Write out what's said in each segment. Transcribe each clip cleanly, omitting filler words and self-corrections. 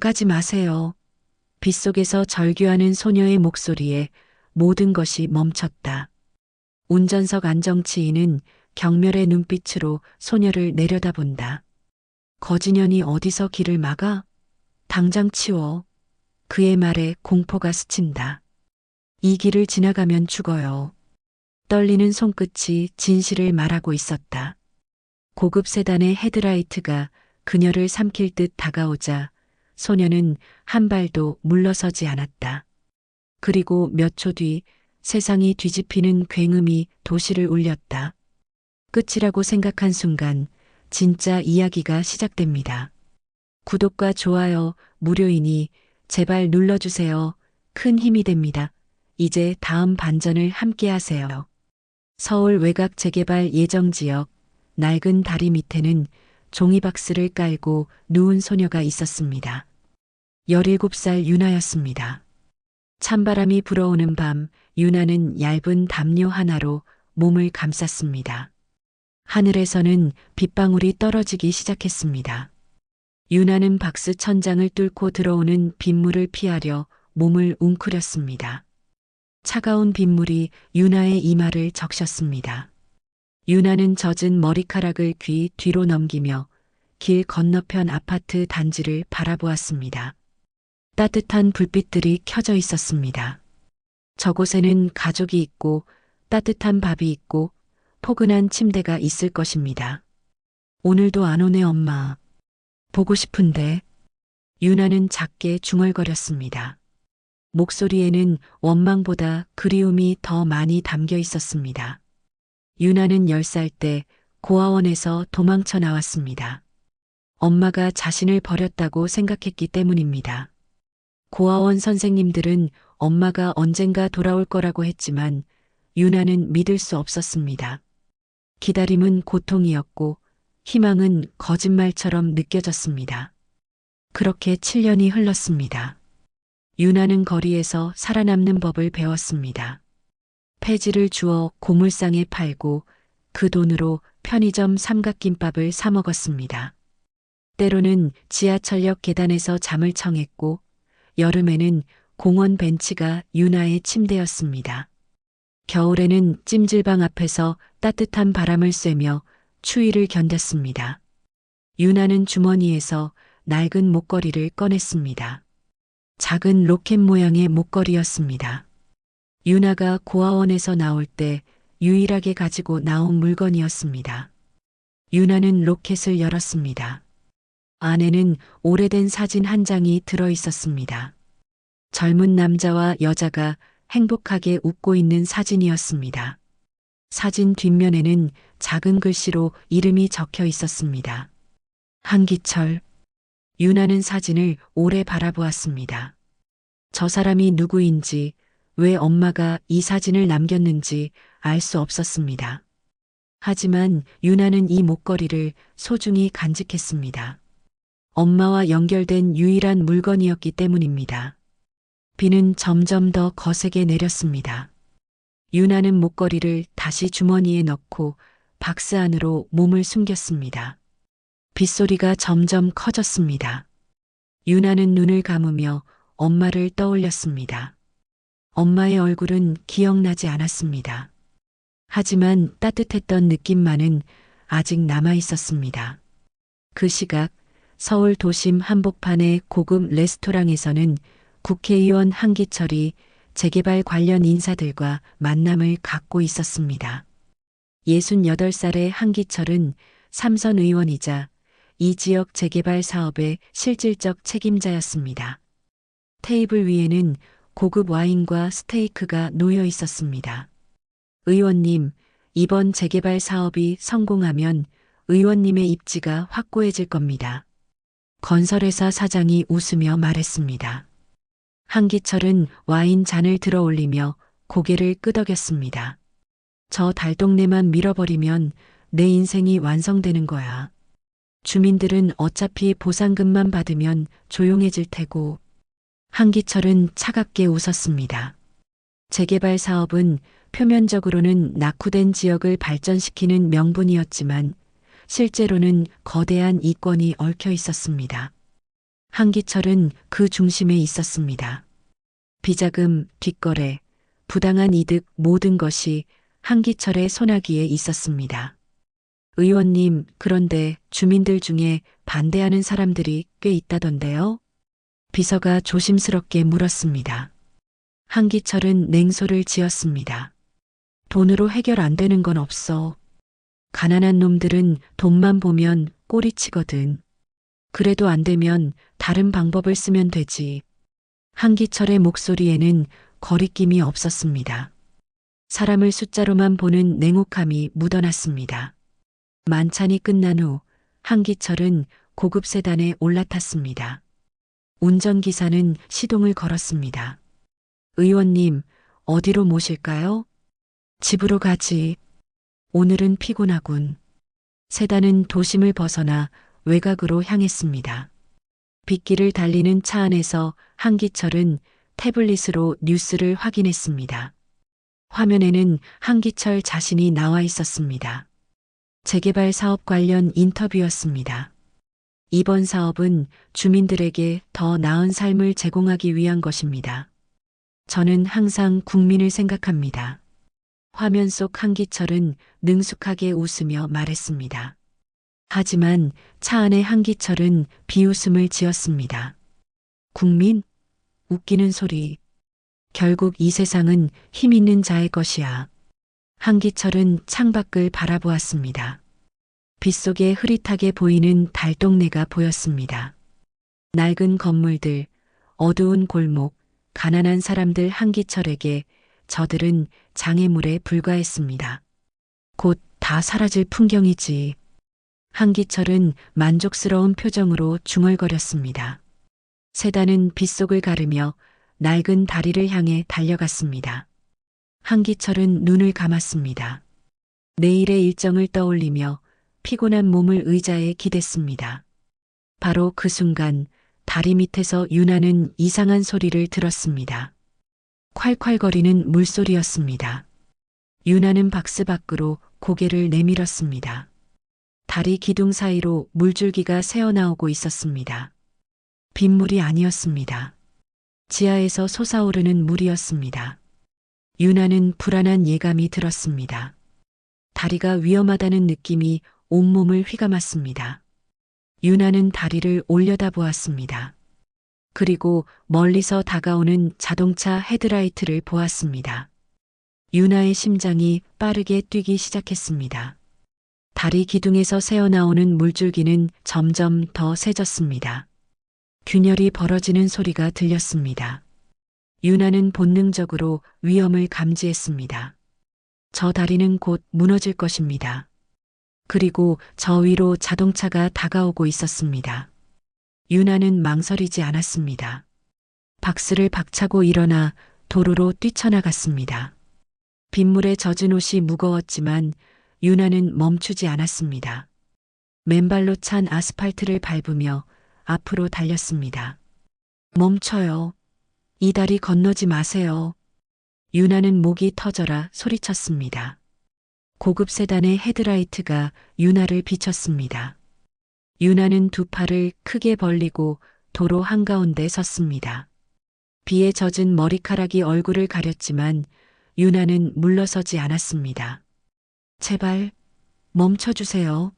가지 마세요. 빗속에서 절규하는 소녀의 목소리에 모든 것이 멈췄다. 운전석 안정치인은 경멸의 눈빛으로 소녀를 내려다본다. 거지년이 어디서 길을 막아? 당장 치워. 그의 말에 공포가 스친다. 이 길을 지나가면 죽어요. 떨리는 손끝이 진실을 말하고 있었다. 고급 세단의 헤드라이트가 그녀를 삼킬 듯 다가오자 소녀는 한 발도 물러서지 않았다. 그리고 몇 초 뒤 세상이 뒤집히는 굉음이 도시를 울렸다. 끝이라고 생각한 순간 진짜 이야기가 시작됩니다. 구독과 좋아요 무료이니 제발 눌러주세요. 큰 힘이 됩니다. 이제 다음 반전을 함께 하세요. 서울 외곽 재개발 예정지역 낡은 다리 밑에는 종이박스를 깔고 누운 소녀가 있었습니다. 17살 유나였습니다. 찬바람이 불어오는 밤 유나는 얇은 담요 하나로 몸을 감쌌습니다. 하늘에서는 빗방울이 떨어지기 시작했습니다. 유나는 박스 천장을 뚫고 들어오는 빗물을 피하려 몸을 웅크렸습니다. 차가운 빗물이 유나의 이마를 적셨습니다. 유나는 젖은 머리카락을 귀 뒤로 넘기며 길 건너편 아파트 단지를 바라보았습니다. 따뜻한 불빛들이 켜져 있었습니다. 저곳에는 가족이 있고 따뜻한 밥이 있고 포근한 침대가 있을 것입니다. 오늘도 안 오네 엄마. 보고 싶은데. 유나는 작게 중얼거렸습니다. 목소리에는 원망보다 그리움이 더 많이 담겨 있었습니다. 유나는 10살 때 고아원에서 도망쳐 나왔습니다. 엄마가 자신을 버렸다고 생각했기 때문입니다. 고아원 선생님들은 엄마가 언젠가 돌아올 거라고 했지만 유나는 믿을 수 없었습니다. 기다림은 고통이었고 희망은 거짓말처럼 느껴졌습니다. 그렇게 7년이 흘렀습니다. 유나는 거리에서 살아남는 법을 배웠습니다. 폐지를 주워 고물상에 팔고 그 돈으로 편의점 삼각김밥을 사 먹었습니다. 때로는 지하철역 계단에서 잠을 청했고 여름에는 공원 벤치가 유나의 침대였습니다. 겨울에는 찜질방 앞에서 따뜻한 바람을 쐬며 추위를 견뎠습니다. 유나는 주머니에서 낡은 목걸이를 꺼냈습니다. 작은 로켓 모양의 목걸이였습니다. 유나가 고아원에서 나올 때 유일하게 가지고 나온 물건이었습니다. 유나는 로켓을 열었습니다. 안에는 오래된 사진 한 장이 들어 있었습니다. 젊은 남자와 여자가 행복하게 웃고 있는 사진이었습니다. 사진 뒷면에는 작은 글씨로 이름이 적혀 있었습니다. 한기철. 유나는 사진을 오래 바라보았습니다. 저 사람이 누구인지, 왜 엄마가 이 사진을 남겼는지 알 수 없었습니다. 하지만 유나는 이 목걸이를 소중히 간직했습니다. 엄마와 연결된 유일한 물건이었기 때문입니다. 비는 점점 더 거세게 내렸습니다. 유나는 목걸이를 다시 주머니에 넣고 박스 안으로 몸을 숨겼습니다. 빗소리가 점점 커졌습니다. 유나는 눈을 감으며 엄마를 떠올렸습니다. 엄마의 얼굴은 기억나지 않았습니다. 하지만 따뜻했던 느낌만은 아직 남아 있었습니다. 그 시각 서울 도심 한복판의 고급 레스토랑에서는 국회의원 한기철이 재개발 관련 인사들과 만남을 갖고 있었습니다. 68살의 한기철은 삼선 의원이자 이 지역 재개발 사업의 실질적 책임자였습니다. 테이블 위에는 고급 와인과 스테이크가 놓여 있었습니다. 의원님, 이번 재개발 사업이 성공하면 의원님의 입지가 확고해질 겁니다. 건설회사 사장이 웃으며 말했습니다. 한기철은 와인 잔을 들어 올리며 고개를 끄덕였습니다. 저 달동네만 밀어버리면 내 인생이 완성되는 거야. 주민들은 어차피 보상금만 받으면 조용해질 테고. 한기철은 차갑게 웃었습니다. 재개발 사업은 표면적으로는 낙후된 지역을 발전시키는 명분이었지만 실제로는 거대한 이권이 얽혀 있었습니다. 한기철은 그 중심에 있었습니다. 비자금, 뒷거래, 부당한 이득 모든 것이 한기철의 손아귀에 있었습니다. 의원님, 그런데 주민들 중에 반대하는 사람들이 꽤 있다던데요? 비서가 조심스럽게 물었습니다. 한기철은 냉소를 지었습니다. 돈으로 해결 안 되는 건 없어. 가난한 놈들은 돈만 보면 꼬리치거든. 그래도 안 되면 다른 방법을 쓰면 되지. 한기철의 목소리에는 거리낌이 없었습니다. 사람을 숫자로만 보는 냉혹함이 묻어났습니다. 만찬이 끝난 후 한기철은 고급 세단에 올라탔습니다. 운전기사는 시동을 걸었습니다. 의원님, 어디로 모실까요? 집으로 가지. 오늘은 피곤하군. 세단은 도심을 벗어나 외곽으로 향했습니다. 빗길을 달리는 차 안에서 한기철은 태블릿으로 뉴스를 확인했습니다. 화면에는 한기철 자신이 나와 있었습니다. 재개발 사업 관련 인터뷰였습니다. 이번 사업은 주민들에게 더 나은 삶을 제공하기 위한 것입니다. 저는 항상 국민을 생각합니다. 화면 속 한기철은 능숙하게 웃으며 말했습니다. 하지만 차 안의 한기철은 비웃음을 지었습니다. 국민? 웃기는 소리. 결국 이 세상은 힘 있는 자의 것이야. 한기철은 창밖을 바라보았습니다. 빗속에 흐릿하게 보이는 달동네가 보였습니다. 낡은 건물들, 어두운 골목, 가난한 사람들 한기철에게 저들은 장애물에 불과했습니다. 곧 다 사라질 풍경이지. 한기철은 만족스러운 표정으로 중얼거렸습니다. 세단은 빗속을 가르며 낡은 다리를 향해 달려갔습니다. 한기철은 눈을 감았습니다. 내일의 일정을 떠올리며 피곤한 몸을 의자에 기댔습니다. 바로 그 순간 다리 밑에서 윤하는 이상한 소리를 들었습니다. 콸콸거리는 물소리였습니다. 윤하는 박스 밖으로 고개를 내밀었습니다. 다리 기둥 사이로 물줄기가 새어나오고 있었습니다. 빗물이 아니었습니다. 지하에서 솟아오르는 물이었습니다. 윤하는 불안한 예감이 들었습니다. 다리가 위험하다는 느낌이 온몸을 휘감았습니다. 윤하는 다리를 올려다보았습니다. 그리고 멀리서 다가오는 자동차 헤드라이트를 보았습니다. 윤하의 심장이 빠르게 뛰기 시작했습니다. 다리 기둥에서 새어나오는 물줄기는 점점 더 세졌습니다. 균열이 벌어지는 소리가 들렸습니다. 윤하는 본능적으로 위험을 감지했습니다. 저 다리는 곧 무너질 것입니다. 그리고 저 위로 자동차가 다가오고 있었습니다. 윤하는 망설이지 않았습니다. 박스를 박차고 일어나 도로로 뛰쳐나갔습니다. 빗물에 젖은 옷이 무거웠지만 윤하는 멈추지 않았습니다. 맨발로 찬 아스팔트를 밟으며 앞으로 달렸습니다. 멈춰요. 이 다리 건너지 마세요. 윤하는 목이 터져라 소리쳤습니다. 고급 세단의 헤드라이트가 윤하를 비췄습니다. 윤하는 두 팔을 크게 벌리고 도로 한가운데 섰습니다. 비에 젖은 머리카락이 얼굴을 가렸지만 윤하는 물러서지 않았습니다. 제발 멈춰주세요.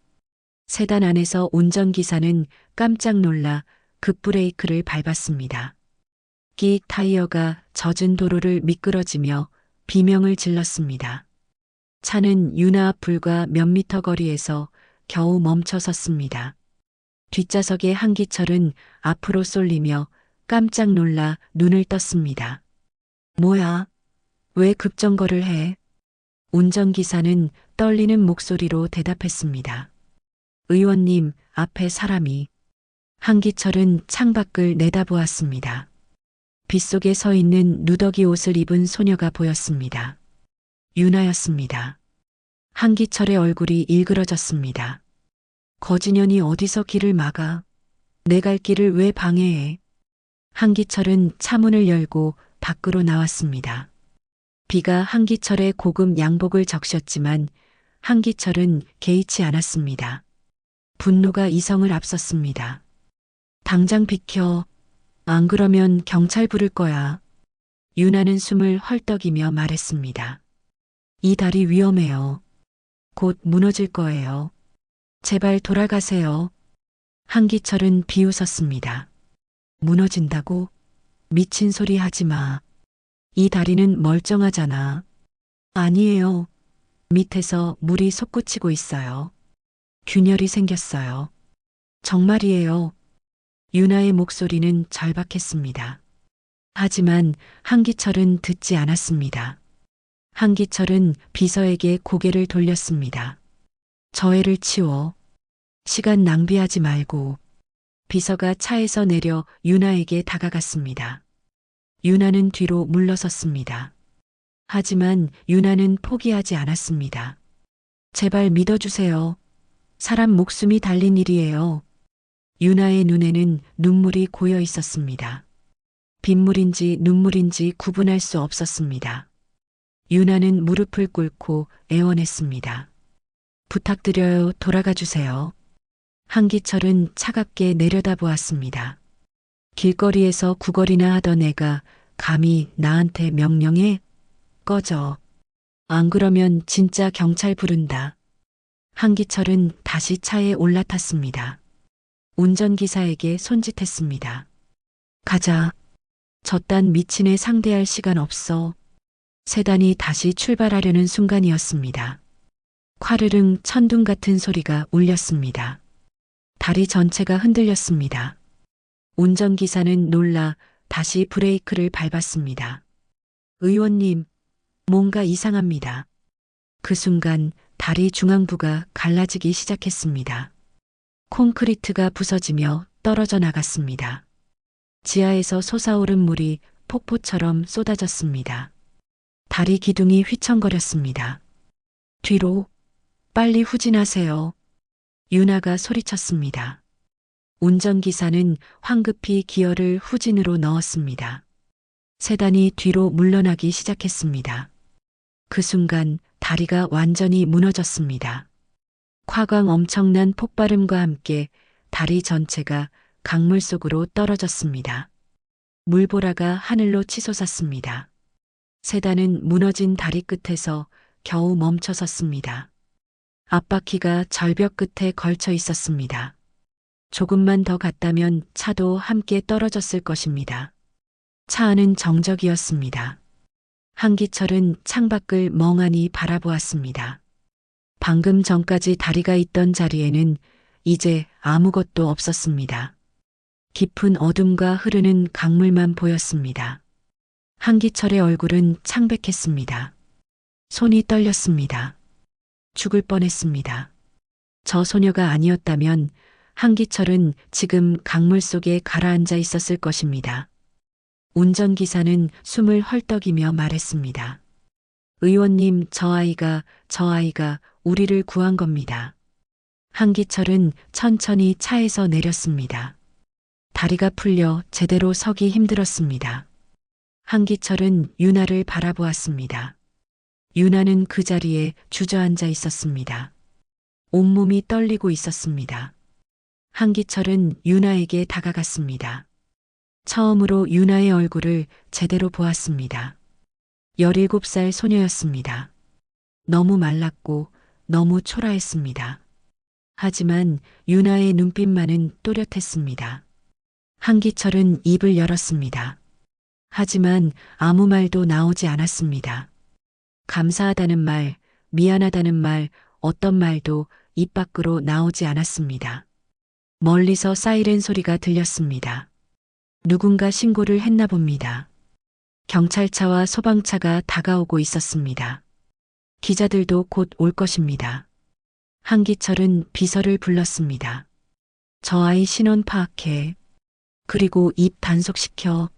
세단 안에서 운전기사는 깜짝 놀라 급브레이크를 밟았습니다. 끼 타이어가 젖은 도로를 미끄러지며 비명을 질렀습니다. 차는 윤하 앞 불과 몇 미터 거리에서 겨우 멈춰 섰습니다. 뒷좌석의 한기철은 앞으로 쏠리며 깜짝 놀라 눈을 떴습니다. 뭐야? 왜 급정거를 해? 운전기사는 떨리는 목소리로 대답했습니다. 의원님, 앞에 사람이. 한기철은 창밖을 내다보았습니다. 빗속에 서 있는 누더기 옷을 입은 소녀가 보였습니다. 윤하였습니다. 한기철의 얼굴이 일그러졌습니다. 거지년이 어디서 길을 막아? 내 갈 길을 왜 방해해? 한기철은 차문을 열고 밖으로 나왔습니다. 비가 한기철의 고급 양복을 적셨지만 한기철은 개의치 않았습니다. 분노가 이성을 앞섰습니다. 당장 비켜. 안 그러면 경찰 부를 거야. 유나는 숨을 헐떡이며 말했습니다. 이 다리 위험해요. 곧 무너질 거예요. 제발 돌아가세요. 한기철은 비웃었습니다. 무너진다고? 미친 소리 하지 마. 이 다리는 멀쩡하잖아. 아니에요. 밑에서 물이 솟구치고 있어요. 균열이 생겼어요. 정말이에요. 유나의 목소리는 절박했습니다. 하지만 한기철은 듣지 않았습니다. 한기철은 비서에게 고개를 돌렸습니다. 저 애를 치워. 시간 낭비하지 말고. 비서가 차에서 내려 유나에게 다가갔습니다. 유나는 뒤로 물러섰습니다. 하지만 유나는 포기하지 않았습니다. 제발 믿어주세요. 사람 목숨이 달린 일이에요. 유나의 눈에는 눈물이 고여 있었습니다. 빗물인지 눈물인지 구분할 수 없었습니다. 유나는 무릎을 꿇고 애원했습니다. 부탁드려요, 돌아가 주세요. 한기철은 차갑게 내려다보았습니다. 길거리에서 구걸이나 하던 애가 감히 나한테 명령해? 꺼져. 안 그러면 진짜 경찰 부른다. 한기철은 다시 차에 올라탔습니다. 운전기사에게 손짓했습니다. 가자. 저딴 미친애 상대할 시간 없어. 세단이 다시 출발하려는 순간이었습니다. 콰르릉 천둥 같은 소리가 울렸습니다. 다리 전체가 흔들렸습니다. 운전기사는 놀라 다시 브레이크를 밟았습니다. 의원님, 뭔가 이상합니다. 그 순간 다리 중앙부가 갈라지기 시작했습니다. 콘크리트가 부서지며 떨어져 나갔습니다. 지하에서 솟아오른 물이 폭포처럼 쏟아졌습니다. 다리 기둥이 휘청거렸습니다. 뒤로, 빨리 후진하세요. 유나가 소리쳤습니다. 운전기사는 황급히 기어를 후진으로 넣었습니다. 세단이 뒤로 물러나기 시작했습니다. 그 순간 다리가 완전히 무너졌습니다. 콰광 엄청난 폭발음과 함께 다리 전체가 강물 속으로 떨어졌습니다. 물보라가 하늘로 치솟았습니다. 세단은 무너진 다리 끝에서 겨우 멈춰 섰습니다. 앞바퀴가 절벽 끝에 걸쳐 있었습니다. 조금만 더 갔다면 차도 함께 떨어졌을 것입니다. 차 안은 정적이었습니다. 한기철은 창밖을 멍하니 바라보았습니다. 방금 전까지 다리가 있던 자리에는 이제 아무것도 없었습니다. 깊은 어둠과 흐르는 강물만 보였습니다. 한기철의 얼굴은 창백했습니다. 손이 떨렸습니다. 죽을 뻔했습니다. 저 소녀가 아니었다면 한기철은 지금 강물 속에 가라앉아 있었을 것입니다. 운전기사는 숨을 헐떡이며 말했습니다. 의원님, 저 아이가 우리를 구한 겁니다. 한기철은 천천히 차에서 내렸습니다. 다리가 풀려 제대로 서기 힘들었습니다. 한기철은 유나를 바라보았습니다. 유나는 그 자리에 주저앉아 있었습니다. 온몸이 떨리고 있었습니다. 한기철은 유나에게 다가갔습니다. 처음으로 유나의 얼굴을 제대로 보았습니다. 17살 소녀였습니다. 너무 말랐고 너무 초라했습니다. 하지만 유나의 눈빛만은 또렷했습니다. 한기철은 입을 열었습니다. 하지만 아무 말도 나오지 않았습니다. 감사하다는 말, 미안하다는 말, 어떤 말도 입 밖으로 나오지 않았습니다. 멀리서 사이렌 소리가 들렸습니다. 누군가 신고를 했나 봅니다. 경찰차와 소방차가 다가오고 있었습니다. 기자들도 곧 올 것입니다. 한기철은 비서를 불렀습니다. 저 아이 신원 파악해. 그리고 입 단속시켜.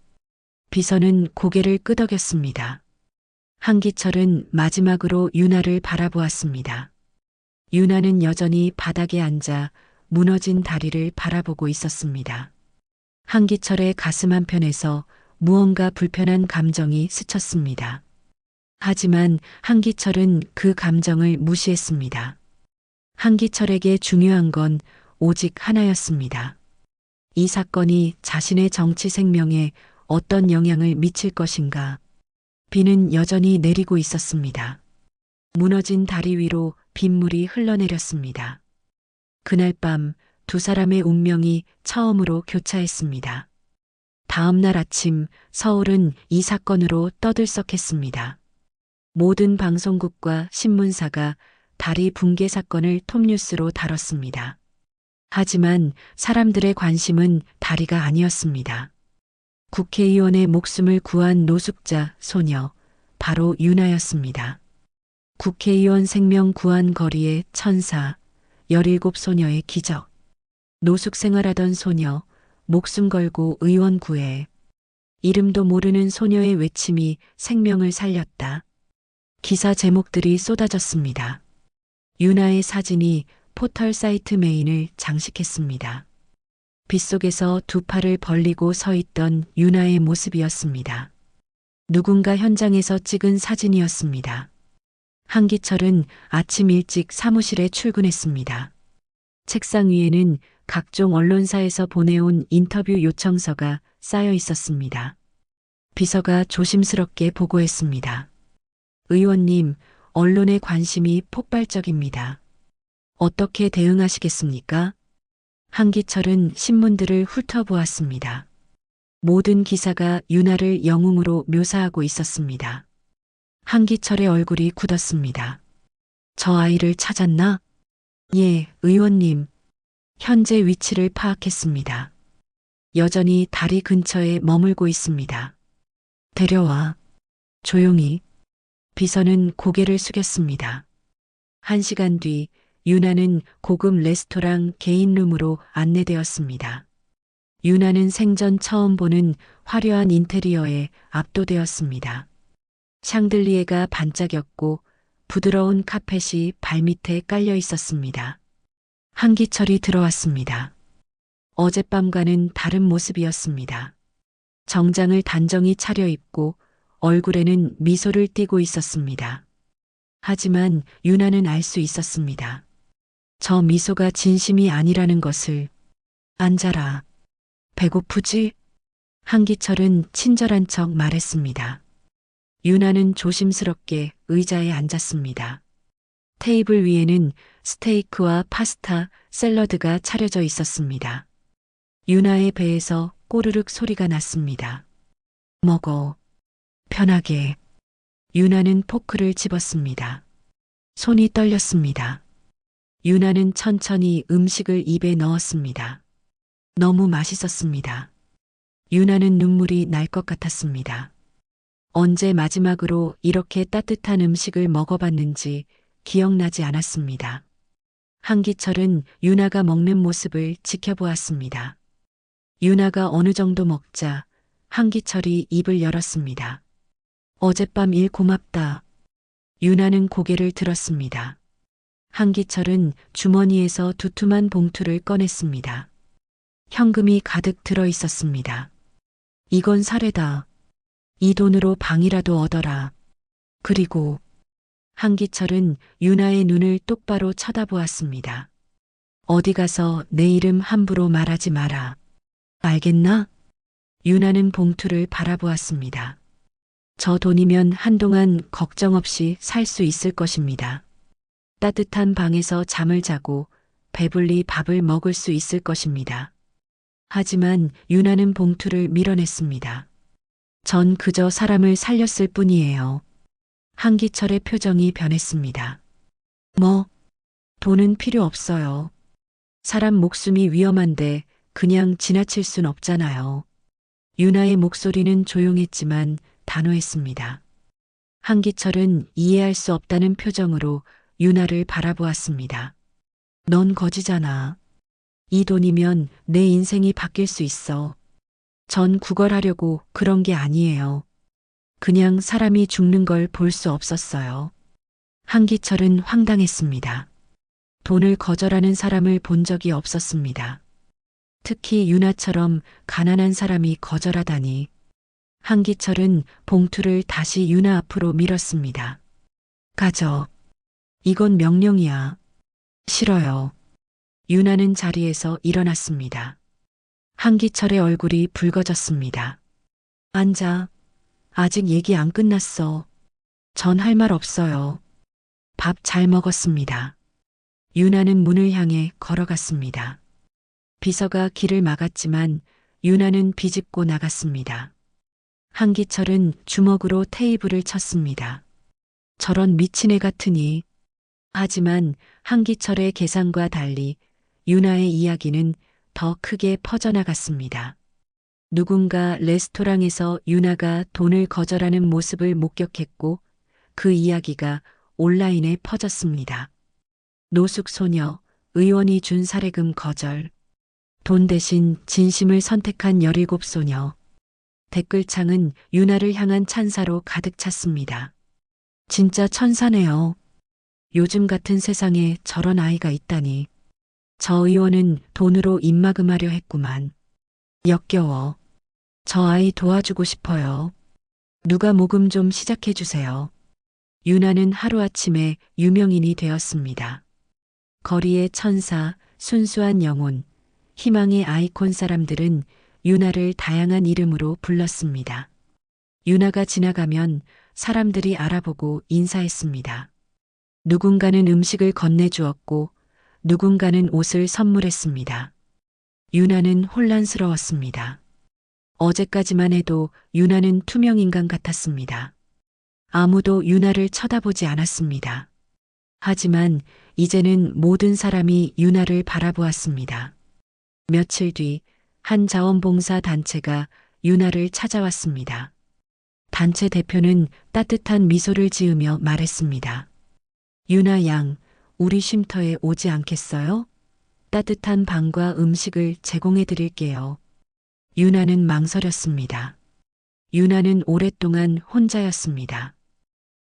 비서는 고개를 끄덕였습니다. 한기철은 마지막으로 유나를 바라보았습니다. 유나는 여전히 바닥에 앉아 무너진 다리를 바라보고 있었습니다. 한기철의 가슴 한편에서 무언가 불편한 감정이 스쳤습니다. 하지만 한기철은 그 감정을 무시했습니다. 한기철에게 중요한 건 오직 하나였습니다. 이 사건이 자신의 정치 생명에 어떤 영향을 미칠 것인가. 비는 여전히 내리고 있었습니다. 무너진 다리 위로 빗물이 흘러내렸습니다. 그날 밤 두 사람의 운명이 처음으로 교차했습니다. 다음 날 아침 서울은 이 사건으로 떠들썩했습니다. 모든 방송국과 신문사가 다리 붕괴 사건을 톱뉴스로 다뤘습니다. 하지만 사람들의 관심은 다리가 아니었습니다. 국회의원의 목숨을 구한 노숙자 소녀, 바로 유나였습니다. 국회의원 생명 구한 거리의 천사, 17 소녀의 기적. 노숙 생활하던 소녀, 목숨 걸고 의원 구해. 이름도 모르는 소녀의 외침이 생명을 살렸다. 기사 제목들이 쏟아졌습니다. 유나의 사진이 포털 사이트 메인을 장식했습니다. 빗속에서 두 팔을 벌리고 서 있던 유나의 모습이었습니다. 누군가 현장에서 찍은 사진이었습니다. 한기철은 아침 일찍 사무실에 출근했습니다. 책상 위에는 각종 언론사에서 보내온 인터뷰 요청서가 쌓여 있었습니다. 비서가 조심스럽게 보고했습니다. 의원님, 언론의 관심이 폭발적입니다. 어떻게 대응하시겠습니까? 한기철은 신문들을 훑어보았습니다. 모든 기사가 유나를 영웅으로 묘사하고 있었습니다. 한기철의 얼굴이 굳었습니다. 저 아이를 찾았나? 예, 의원님. 현재 위치를 파악했습니다. 여전히 다리 근처에 머물고 있습니다. 데려와. 조용히. 비서는 고개를 숙였습니다. 1시간 뒤 유나는 고급 레스토랑 개인룸으로 안내되었습니다. 유나는 생전 처음 보는 화려한 인테리어에 압도되었습니다. 샹들리에가 반짝였고 부드러운 카펫이 발밑에 깔려 있었습니다. 한기철이 들어왔습니다. 어젯밤과는 다른 모습이었습니다. 정장을 단정히 차려입고 얼굴에는 미소를 띠고 있었습니다. 하지만 유나는 알 수 있었습니다. 저 미소가 진심이 아니라는 것을. 앉아라. 배고프지? 한기철은 친절한 척 말했습니다. 유나는 조심스럽게 의자에 앉았습니다. 테이블 위에는 스테이크와 파스타, 샐러드가 차려져 있었습니다. 유나의 배에서 꼬르륵 소리가 났습니다. 먹어. 편하게. 유나는 포크를 집었습니다. 손이 떨렸습니다. 유나는 천천히 음식을 입에 넣었습니다. 너무 맛있었습니다. 유나는 눈물이 날 것 같았습니다. 언제 마지막으로 이렇게 따뜻한 음식을 먹어봤는지 기억나지 않았습니다. 한기철은 유나가 먹는 모습을 지켜보았습니다. 유나가 어느 정도 먹자 한기철이 입을 열었습니다. 어젯밤 일 고맙다. 유나는 고개를 들었습니다. 한기철은 주머니에서 두툼한 봉투를 꺼냈습니다. 현금이 가득 들어 있었습니다. 이건 사례다. 이 돈으로 방이라도 얻어라. 그리고 한기철은 유나의 눈을 똑바로 쳐다보았습니다. 어디 가서 내 이름 함부로 말하지 마라. 알겠나? 유나는 봉투를 바라보았습니다. 저 돈이면 한동안 걱정 없이 살 수 있을 것입니다. 따뜻한 방에서 잠을 자고 배불리 밥을 먹을 수 있을 것입니다. 하지만 유나는 봉투를 밀어냈습니다. 전 그저 사람을 살렸을 뿐이에요. 한기철의 표정이 변했습니다. 뭐? 돈은 필요 없어요. 사람 목숨이 위험한데 그냥 지나칠 순 없잖아요. 유나의 목소리는 조용했지만 단호했습니다. 한기철은 이해할 수 없다는 표정으로 유나를 바라보았습니다. 넌 거지잖아. 이 돈이면 내 인생이 바뀔 수 있어. 전 구걸하려고 그런 게 아니에요. 그냥 사람이 죽는 걸 볼 수 없었어요. 한기철은 황당했습니다. 돈을 거절하는 사람을 본 적이 없었습니다. 특히 유나처럼 가난한 사람이 거절하다니. 한기철은 봉투를 다시 유나 앞으로 밀었습니다. 가져. 이건 명령이야. 싫어요. 유나는 자리에서 일어났습니다. 한기철의 얼굴이 붉어졌습니다. 앉아. 아직 얘기 안 끝났어. 전 할 말 없어요. 밥 잘 먹었습니다. 유나는 문을 향해 걸어갔습니다. 비서가 길을 막았지만 유나는 비집고 나갔습니다. 한기철은 주먹으로 테이블을 쳤습니다. 저런 미친 애 같으니. 하지만 한기철의 계산과 달리 유나의 이야기는 더 크게 퍼져나갔습니다. 누군가 레스토랑에서 유나가 돈을 거절하는 모습을 목격했고 그 이야기가 온라인에 퍼졌습니다. 노숙 소녀, 의원이 준 사례금 거절. 돈 대신 진심을 선택한 17소녀. 댓글창은 유나를 향한 찬사로 가득 찼습니다. 진짜 천사네요. 요즘 같은 세상에 저런 아이가 있다니. 저 의원은 돈으로 입막음하려 했구만. 역겨워. 저 아이 도와주고 싶어요. 누가 모금 좀 시작해 주세요. 유나는 하루아침에 유명인이 되었습니다. 거리의 천사, 순수한 영혼, 희망의 아이콘. 사람들은 유나를 다양한 이름으로 불렀습니다. 유나가 지나가면 사람들이 알아보고 인사했습니다. 누군가는 음식을 건네주었고 누군가는 옷을 선물했습니다. 유나는 혼란스러웠습니다. 어제까지만 해도 유나는 투명인간 같았습니다. 아무도 유나를 쳐다보지 않았습니다. 하지만 이제는 모든 사람이 유나를 바라보았습니다. 며칠 뒤 한 자원봉사 단체가 유나를 찾아왔습니다. 단체 대표는 따뜻한 미소를 지으며 말했습니다. 유나 양, 우리 쉼터에 오지 않겠어요? 따뜻한 방과 음식을 제공해 드릴게요. 유나는 망설였습니다. 유나는 오랫동안 혼자였습니다.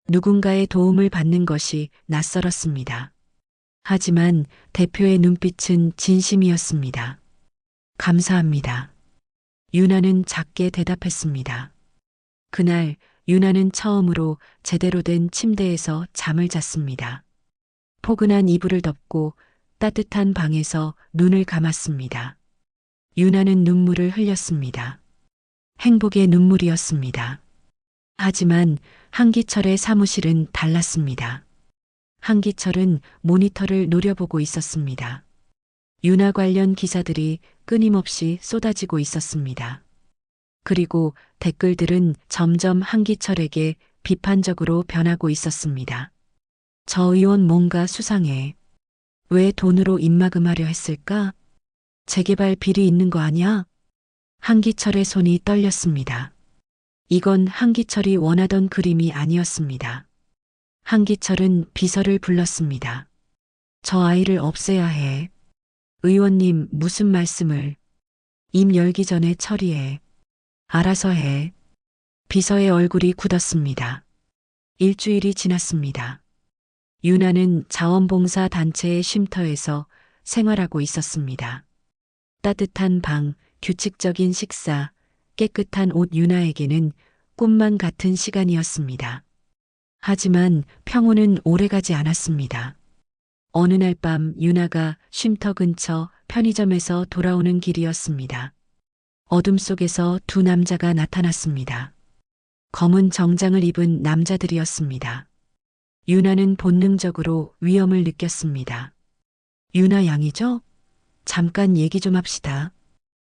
누군가의 도움을 받는 것이 낯설었습니다. 하지만 대표의 눈빛은 진심이었습니다. 감사합니다. 유나는 작게 대답했습니다. 그날 유나는 처음으로 제대로 된 침대에서 잠을 잤습니다. 포근한 이불을 덮고 따뜻한 방에서 눈을 감았습니다. 유나는 눈물을 흘렸습니다. 행복의 눈물이었습니다. 하지만 한기철의 사무실은 달랐습니다. 한기철은 모니터를 노려보고 있었습니다. 유나 관련 기사들이 끊임없이 쏟아지고 있었습니다. 그리고 댓글들은 점점 한기철에게 비판적으로 변하고 있었습니다. 저 의원 뭔가 수상해. 왜 돈으로 입막음하려 했을까? 재개발 비리 있는 거 아니야? 한기철의 손이 떨렸습니다. 이건 한기철이 원하던 그림이 아니었습니다. 한기철은 비서를 불렀습니다. 저 아이를 없애야 해. 의원님 무슨 말씀을. 입 열기 전에 처리해. 알아서 해. 비서의 얼굴이 굳었습니다. 일주일이 지났습니다. 유나는 자원봉사 단체의 쉼터에서 생활하고 있었습니다. 따뜻한 방, 규칙적인 식사, 깨끗한 옷. 유나에게는 꿈만 같은 시간이었습니다. 하지만 평온은 오래가지 않았습니다. 어느 날 밤 유나가 쉼터 근처 편의점에서 돌아오는 길이었습니다. 어둠 속에서 두 남자가 나타났습니다. 검은 정장을 입은 남자들이었습니다. 유나는 본능적으로 위험을 느꼈습니다. 유나 양이죠? 잠깐 얘기 좀 합시다.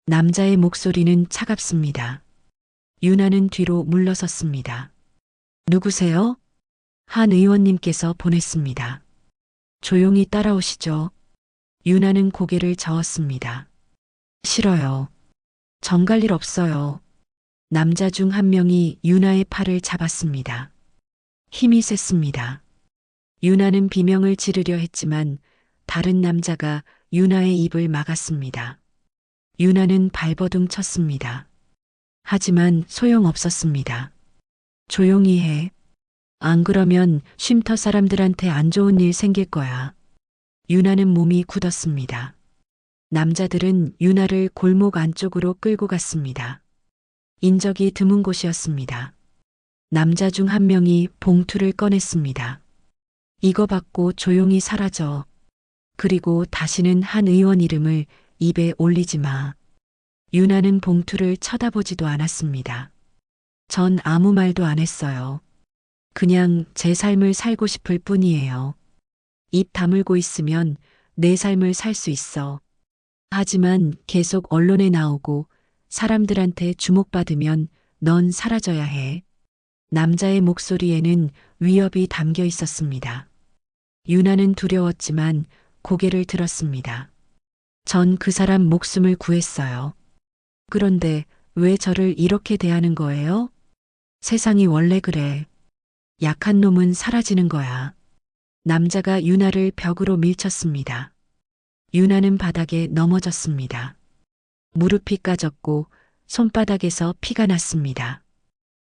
남자의 목소리는 차갑습니다. 유나는 뒤로 물러섰습니다. 누구세요? 한 의원님께서 보냈습니다. 조용히 따라오시죠. 유나는 고개를 저었습니다. 싫어요. 정갈 일 없어요. 남자 중 한 명이 유나의 팔을 잡았습니다. 힘이 셌습니다. 유나는 비명을 지르려 했지만 다른 남자가 유나의 입을 막았습니다. 유나는 발버둥 쳤습니다. 하지만 소용없었습니다. 조용히 해. 안 그러면 쉼터 사람들한테 안 좋은 일 생길 거야. 유나는 몸이 굳었습니다. 남자들은 유나를 골목 안쪽으로 끌고 갔습니다. 인적이 드문 곳이었습니다. 남자 중 한 명이 봉투를 꺼냈습니다. 이거 받고 조용히 사라져. 그리고 다시는 한 의원 이름을 입에 올리지 마. 유나는 봉투를 쳐다보지도 않았습니다. 전 아무 말도 안 했어요. 그냥 제 삶을 살고 싶을 뿐이에요. 입 다물고 있으면 내 삶을 살 수 있어. 하지만 계속 언론에 나오고 사람들한테 주목받으면 넌 사라져야 해. 남자의 목소리에는 위협이 담겨 있었습니다. 유나는 두려웠지만 고개를 들었습니다. 전 그 사람 목숨을 구했어요. 그런데 왜 저를 이렇게 대하는 거예요? 세상이 원래 그래. 약한 놈은 사라지는 거야. 남자가 유나를 벽으로 밀쳤습니다. 유나는 바닥에 넘어졌습니다. 무릎이 까졌고 손바닥에서 피가 났습니다.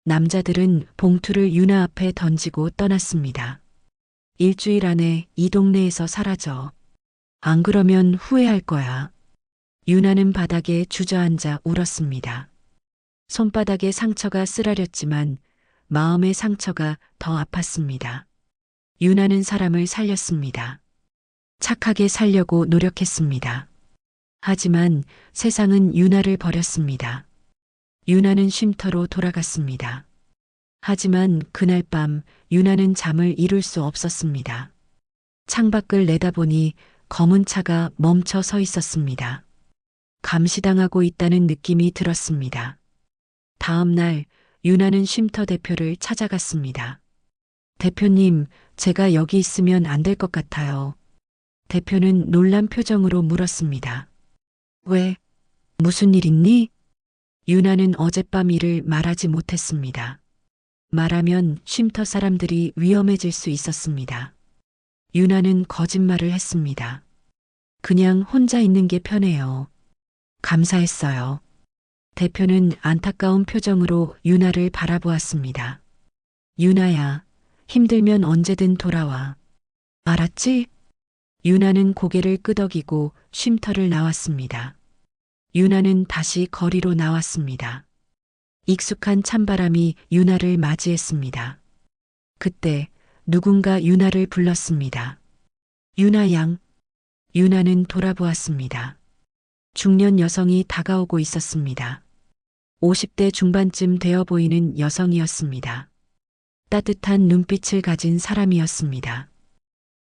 남자들은 봉투를 유나 앞에 던지고 떠났습니다. 일주일 안에 이 동네에서 사라져. 안 그러면 후회할 거야. 유나는 바닥에 주저앉아 울었습니다. 손바닥에 상처가 쓰라렸지만 마음의 상처가 더 아팠습니다. 유나는 사람을 살렸습니다. 착하게 살려고 노력했습니다. 하지만 세상은 유나를 버렸습니다. 유나는 쉼터로 돌아갔습니다. 하지만 그날 밤 유나는 잠을 이룰 수 없었습니다. 창밖을 내다보니 검은 차가 멈춰 서 있었습니다. 감시당하고 있다는 느낌이 들었습니다. 다음 날 유나는 쉼터 대표를 찾아갔습니다. 대표님, 제가 여기 있으면 안 될 것 같아요. 대표는 놀란 표정으로 물었습니다. 왜? 무슨 일 있니? 유나는 어젯밤 일을 말하지 못했습니다. 말하면 쉼터 사람들이 위험해질 수 있었습니다. 유나는 거짓말을 했습니다. 그냥 혼자 있는 게 편해요. 감사했어요. 대표는 안타까운 표정으로 유나를 바라보았습니다. 유나야, 힘들면 언제든 돌아와. 알았지? 유나는 고개를 끄덕이고 쉼터를 나왔습니다. 유나는 다시 거리로 나왔습니다. 익숙한 찬바람이 유나를 맞이했습니다. 그때 누군가 유나를 불렀습니다. 유나 양. 유나는 돌아보았습니다. 중년 여성이 다가오고 있었습니다. 50대 중반쯤 되어 보이는 여성이었습니다. 따뜻한 눈빛을 가진 사람이었습니다.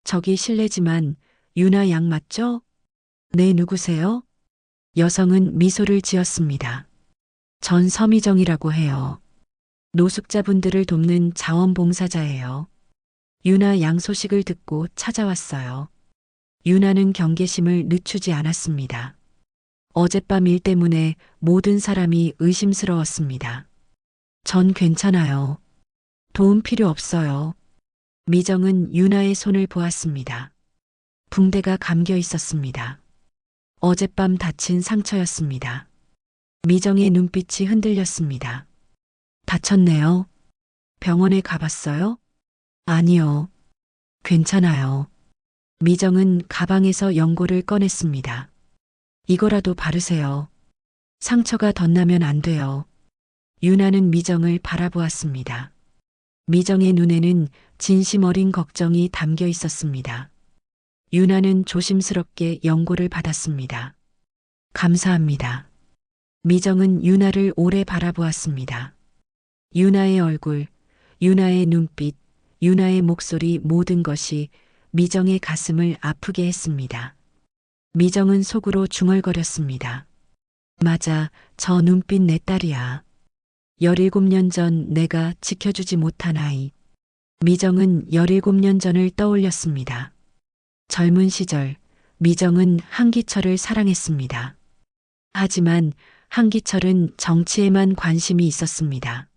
저기 실례지만 유나 양 맞죠? 네, 누구세요? 여성은 미소를 지었습니다. 전 서미정이라고 해요. 노숙자분들을 돕는 자원봉사자예요. 유나 양 소식을 듣고 찾아왔어요. 유나는 경계심을 늦추지 않았습니다. 어젯밤 일 때문에 모든 사람이 의심스러웠습니다. 전 괜찮아요. 도움 필요 없어요. 미정은 유나의 손을 보았습니다. 붕대가 감겨 있었습니다. 어젯밤 다친 상처였습니다. 미정의 눈빛이 흔들렸습니다. 다쳤네요. 병원에 가봤어요? 아니요. 괜찮아요. 미정은 가방에서 연고를 꺼냈습니다. 이거라도 바르세요. 상처가 덧나면 안 돼요. 유나는 미정을 바라보았습니다. 미정의 눈에는 진심 어린 걱정이 담겨 있었습니다. 유나는 조심스럽게 연고를 받았습니다. 감사합니다. 미정은 유나를 오래 바라보았습니다. 유나의 얼굴, 유나의 눈빛, 유나의 목소리 모든 것이 미정의 가슴을 아프게 했습니다. 미정은 속으로 중얼거렸습니다. 맞아, 저 눈빛 내 딸이야. 17년 전 내가 지켜주지 못한 아이. 미정은 17년 전을 떠올렸습니다. 젊은 시절, 미정은 한기철을 사랑했습니다. 하지만 한기철은 정치에만 관심이 있었습니다.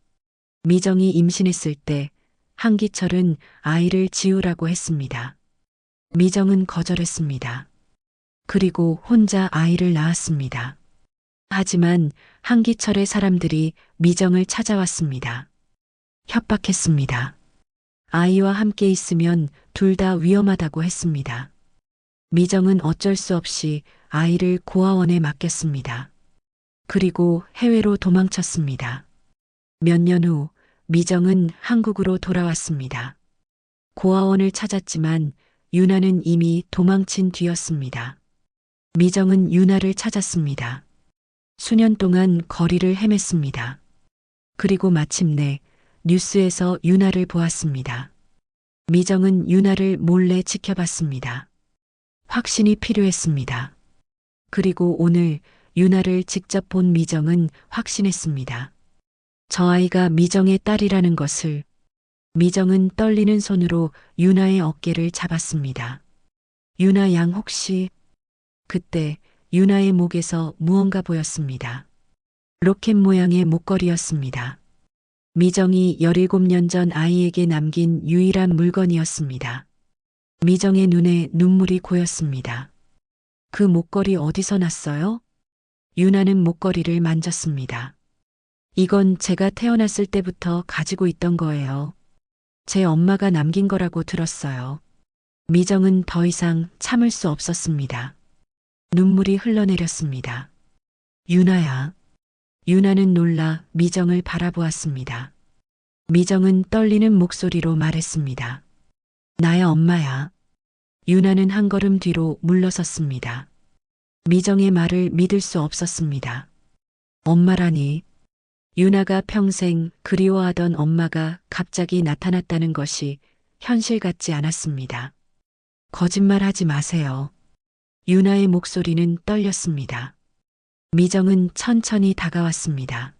미정이 임신했을 때 한기철은 아이를 지우라고 했습니다. 미정은 거절했습니다. 그리고 혼자 아이를 낳았습니다. 하지만 한기철의 사람들이 미정을 찾아왔습니다. 협박했습니다. 아이와 함께 있으면 둘 다 위험하다고 했습니다. 미정은 어쩔 수 없이 아이를 고아원에 맡겼습니다. 그리고 해외로 도망쳤습니다. 몇 년 후 미정은 한국으로 돌아왔습니다. 고아원을 찾았지만 유나는 이미 도망친 뒤였습니다. 미정은 유나를 찾았습니다. 수년 동안 거리를 헤맸습니다. 그리고 마침내 뉴스에서 유나를 보았습니다. 미정은 유나를 몰래 지켜봤습니다. 확신이 필요했습니다. 그리고 오늘 유나를 직접 본 미정은 확신했습니다. 저 아이가 미정의 딸이라는 것을. 미정은 떨리는 손으로 유나의 어깨를 잡았습니다. 유나 양 혹시. 그때 유나의 목에서 무언가 보였습니다. 로켓 모양의 목걸이였습니다. 미정이 17년 전 아이에게 남긴 유일한 물건이었습니다. 미정의 눈에 눈물이 고였습니다. 그 목걸이 어디서 났어요? 유나는 목걸이를 만졌습니다. 이건 제가 태어났을 때부터 가지고 있던 거예요. 제 엄마가 남긴 거라고 들었어요. 미정은 더 이상 참을 수 없었습니다. 눈물이 흘러내렸습니다. 유나야. 유나는 놀라 미정을 바라보았습니다. 미정은 떨리는 목소리로 말했습니다. 나야 엄마야. 유나는 한 걸음 뒤로 물러섰습니다. 미정의 말을 믿을 수 없었습니다. 엄마라니. 유나가 평생 그리워하던 엄마가 갑자기 나타났다는 것이 현실 같지 않았습니다. 거짓말하지 마세요. 유나의 목소리는 떨렸습니다. 미정은 천천히 다가왔습니다.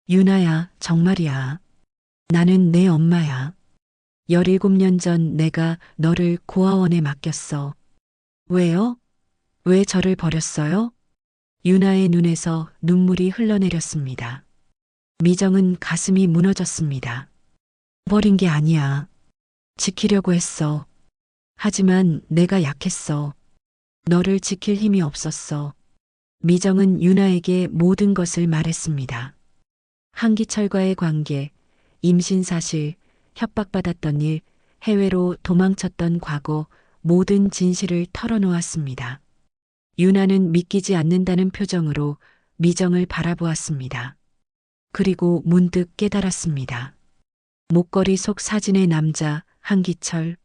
유나야, 정말이야. 나는 내 엄마야. 17년 전 내가 너를 고아원에 맡겼어. 왜요? 왜 저를 버렸어요? 유나의 눈에서 눈물이 흘러내렸습니다. 미정은 가슴이 무너졌습니다. 버린 게 아니야. 지키려고 했어. 하지만 내가 약했어. 너를 지킬 힘이 없었어. 미정은 유나에게 모든 것을 말했습니다. 한기철과의 관계, 임신 사실, 협박받았던 일, 해외로 도망쳤던 과거, 모든 진실을 털어놓았습니다. 유나는 믿기지 않는다는 표정으로 미정을 바라보았습니다. 그리고 문득 깨달았습니다. 목걸이 속 사진의 남자, 한기철.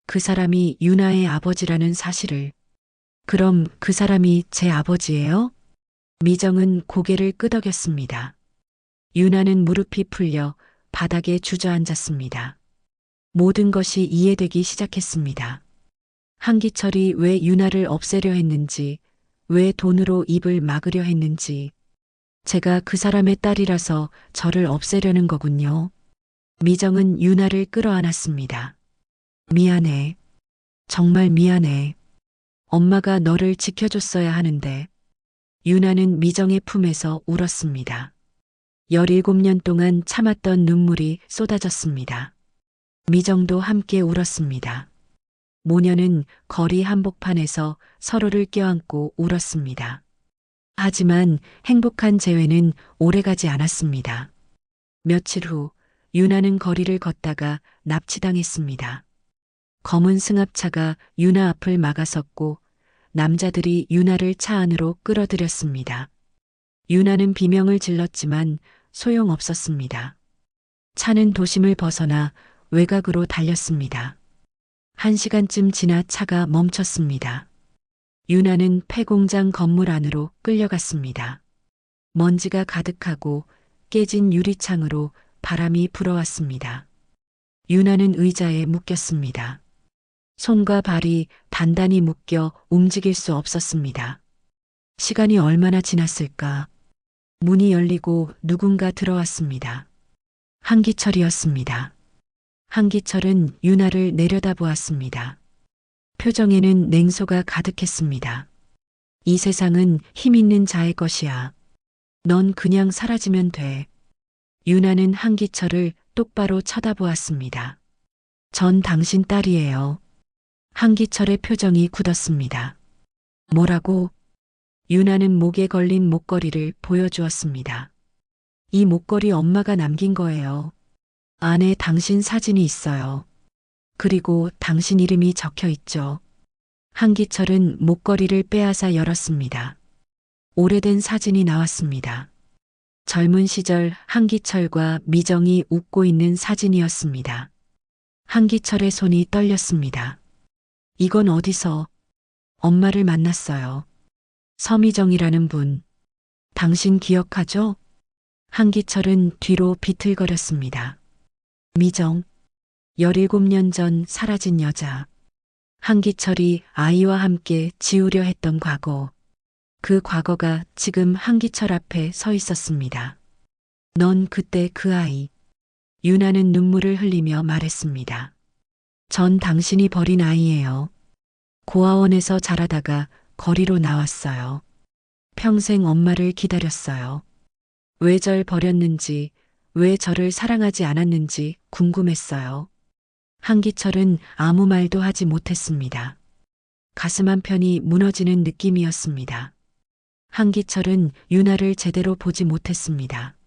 그 사람이 유나의 아버지라는 사실을. 그럼 그 사람이 제 아버지예요? 미정은 고개를 끄덕였습니다. 유나는 무릎이 풀려 바닥에 주저앉았습니다. 모든 것이 이해되기 시작했습니다. 한기철이 왜 유나를 없애려 했는지, 왜 돈으로 입을 막으려 했는지. 제가 그 사람의 딸이라서 저를 없애려는 거군요. 미정은 유나를 끌어안았습니다. 미안해. 정말 미안해. 엄마가 너를 지켜줬어야 하는데. 유나는 미정의 품에서 울었습니다. 17년 동안 참았던 눈물이 쏟아졌습니다. 미정도 함께 울었습니다. 모녀는 거리 한복판에서 서로를 껴안고 울었습니다. 하지만 행복한 재회는 오래가지 않았습니다. 며칠 후 유나는 거리를 걷다가 납치당했습니다. 검은 승합차가 유나 앞을 막아섰고 남자들이 유나를 차 안으로 끌어들였습니다. 유나는 비명을 질렀지만 소용없었습니다. 차는 도심을 벗어나 외곽으로 달렸습니다. 1시간쯤 지나 차가 멈췄습니다. 유나는 폐공장 건물 안으로 끌려갔습니다. 먼지가 가득하고 깨진 유리창으로 바람이 불어왔습니다. 유나는 의자에 묶였습니다. 손과 발이 단단히 묶여 움직일 수 없었습니다. 시간이 얼마나 지났을까? 문이 열리고 누군가 들어왔습니다. 한기철이었습니다. 한기철은 유나를 내려다보았습니다. 표정에는 냉소가 가득했습니다. 이 세상은 힘 있는 자의 것이야. 넌 그냥 사라지면 돼. 유나는 한기철을 똑바로 쳐다보았습니다. 전 당신 딸이에요. 한기철의 표정이 굳었습니다. 뭐라고? 유나는 목에 걸린 목걸이를 보여주었습니다. 이 목걸이 엄마가 남긴 거예요. 안에 당신 사진이 있어요. 그리고 당신 이름이 적혀 있죠. 한기철은 목걸이를 빼앗아 열었습니다. 오래된 사진이 나왔습니다. 젊은 시절 한기철과 미정이 웃고 있는 사진이었습니다. 한기철의 손이 떨렸습니다. 이건 어디서? 엄마를 만났어요. 서미정이라는 분. 당신 기억하죠? 한기철은 뒤로 비틀거렸습니다. 미정, 17년 전 사라진 여자. 한기철이 아이와 함께 지우려 했던 과거. 그 과거가 지금 한기철 앞에 서 있었습니다. 넌 그때 그 아이. 유나는 눈물을 흘리며 말했습니다. 전 당신이 버린 아이예요. 고아원에서 자라다가 거리로 나왔어요. 평생 엄마를 기다렸어요. 왜 절 버렸는지, 왜 저를 사랑하지 않았는지 궁금했어요. 한기철은 아무 말도 하지 못했습니다. 가슴 한편이 무너지는 느낌이었습니다. 한기철은 유나를 제대로 보지 못했습니다.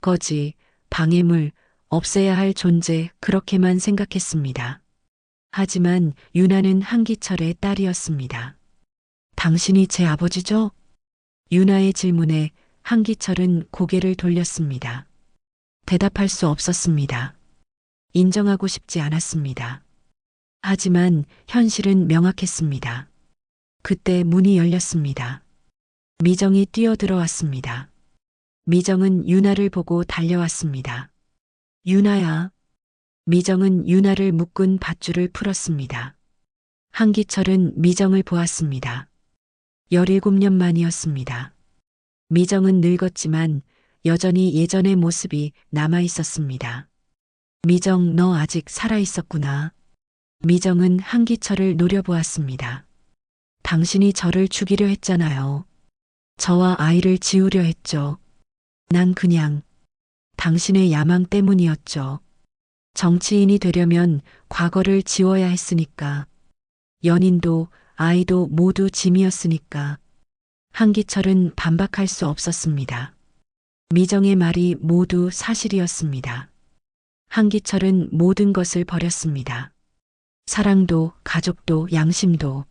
거지, 방해물, 없애야 할 존재 그렇게만 생각했습니다. 하지만 유나는 한기철의 딸이었습니다. 당신이 제 아버지죠? 유나의 질문에 한기철은 고개를 돌렸습니다. 대답할 수 없었습니다. 인정하고 싶지 않았습니다. 하지만 현실은 명확했습니다. 그때 문이 열렸습니다. 미정이 뛰어들어왔습니다. 미정은 유나를 보고 달려왔습니다. 유나야. 미정은 유나를 묶은 밧줄을 풀었습니다. 한기철은 미정을 보았습니다. 17년 만이었습니다. 미정은 늙었지만 여전히 예전의 모습이 남아 있었습니다. 미정, 너 아직 살아 있었구나. 미정은 한기철을 노려보았습니다. 당신이 저를 죽이려 했잖아요. 저와 아이를 지우려 했죠. 난 그냥 당신의 야망 때문이었죠. 정치인이 되려면 과거를 지워야 했으니까. 연인도 아이도 모두 짐이었으니까. 한기철은 반박할 수 없었습니다. 미정의 말이 모두 사실이었습니다. 한기철은 모든 것을 버렸습니다. 사랑도, 가족도, 양심도.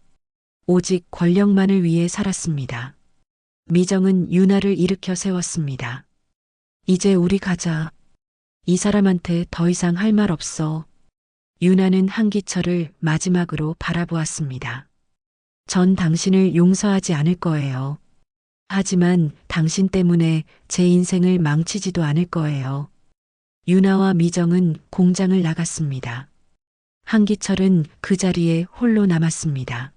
오직 권력만을 위해 살았습니다. 미정은 유나를 일으켜 세웠습니다. 이제 우리 가자. 이 사람한테 더 이상 할 말 없어. 유나는 한기철을 마지막으로 바라보았습니다. 전 당신을 용서하지 않을 거예요. 하지만 당신 때문에 제 인생을 망치지도 않을 거예요. 유나와 미정은 공장을 나갔습니다. 한기철은 그 자리에 홀로 남았습니다.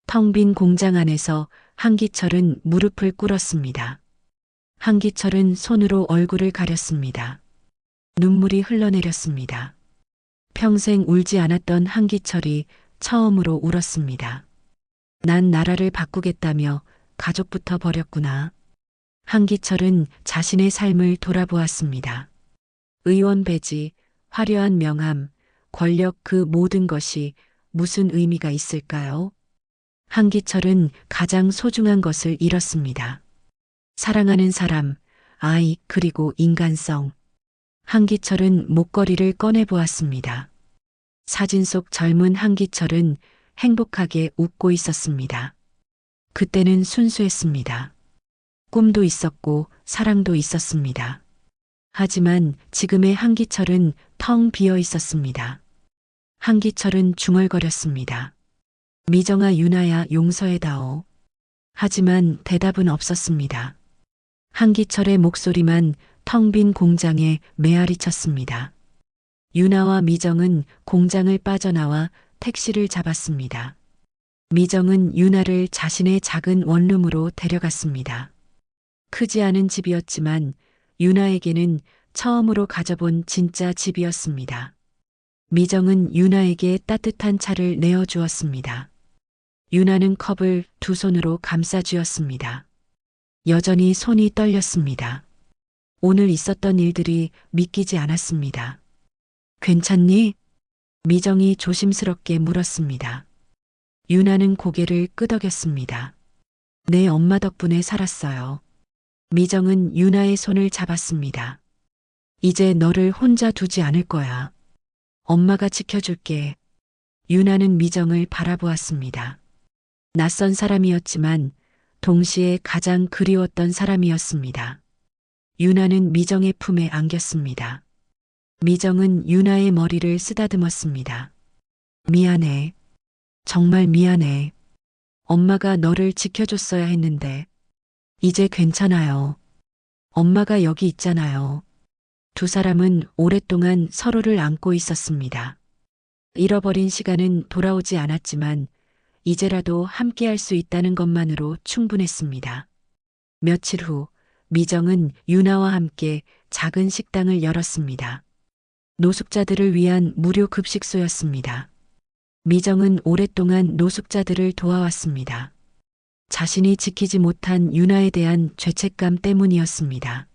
텅 빈 공장 안에서 한기철은 무릎을 꿇었습니다. 한기철은 손으로 얼굴을 가렸습니다. 눈물이 흘러내렸습니다. 평생 울지 않았던 한기철이 처음으로 울었습니다. 난 나라를 바꾸겠다며 가족부터 버렸구나. 한기철은 자신의 삶을 돌아보았습니다. 의원 배지, 화려한 명함, 권력 그 모든 것이 무슨 의미가 있을까요? 한기철은 가장 소중한 것을 잃었습니다. 사랑하는 사람, 아이, 그리고 인간성. 한기철은 목걸이를 꺼내보았습니다. 사진 속 젊은 한기철은 행복하게 웃고 있었습니다. 그때는 순수했습니다. 꿈도 있었고 사랑도 있었습니다. 하지만 지금의 한기철은 텅 비어 있었습니다. 한기철은 중얼거렸습니다. 미정아, 유나야, 용서해다오. 하지만 대답은 없었습니다. 한기철의 목소리만 텅 빈 공장에 메아리 쳤습니다. 유나와 미정은 공장을 빠져나와 택시를 잡았습니다. 미정은 유나를 자신의 작은 원룸으로 데려갔습니다. 크지 않은 집이었지만 유나에게는 처음으로 가져본 진짜 집이었습니다. 미정은 유나에게 따뜻한 차를 내어주었습니다. 유나는 컵을 두 손으로 감싸쥐었습니다. 여전히 손이 떨렸습니다. 오늘 있었던 일들이 믿기지 않았습니다. 괜찮니? 미정이 조심스럽게 물었습니다. 유나는 고개를 끄덕였습니다. 내 엄마 덕분에 살았어요. 미정은 유나의 손을 잡았습니다. 이제 너를 혼자 두지 않을 거야. 엄마가 지켜줄게. 유나는 미정을 바라보았습니다. 낯선 사람이었지만 동시에 가장 그리웠던 사람이었습니다. 유나는 미정의 품에 안겼습니다. 미정은 유나의 머리를 쓰다듬었습니다. 미안해. 정말 미안해. 엄마가 너를 지켜줬어야 했는데. 이제 괜찮아요. 엄마가 여기 있잖아요. 두 사람은 오랫동안 서로를 안고 있었습니다. 잃어버린 시간은 돌아오지 않았지만 이제라도 함께할 수 있다는 것만으로 충분했습니다. 며칠 후 미정은 유나와 함께 작은 식당을 열었습니다. 노숙자들을 위한 무료 급식소였습니다. 미정은 오랫동안 노숙자들을 도와왔습니다. 자신이 지키지 못한 유나에 대한 죄책감 때문이었습니다.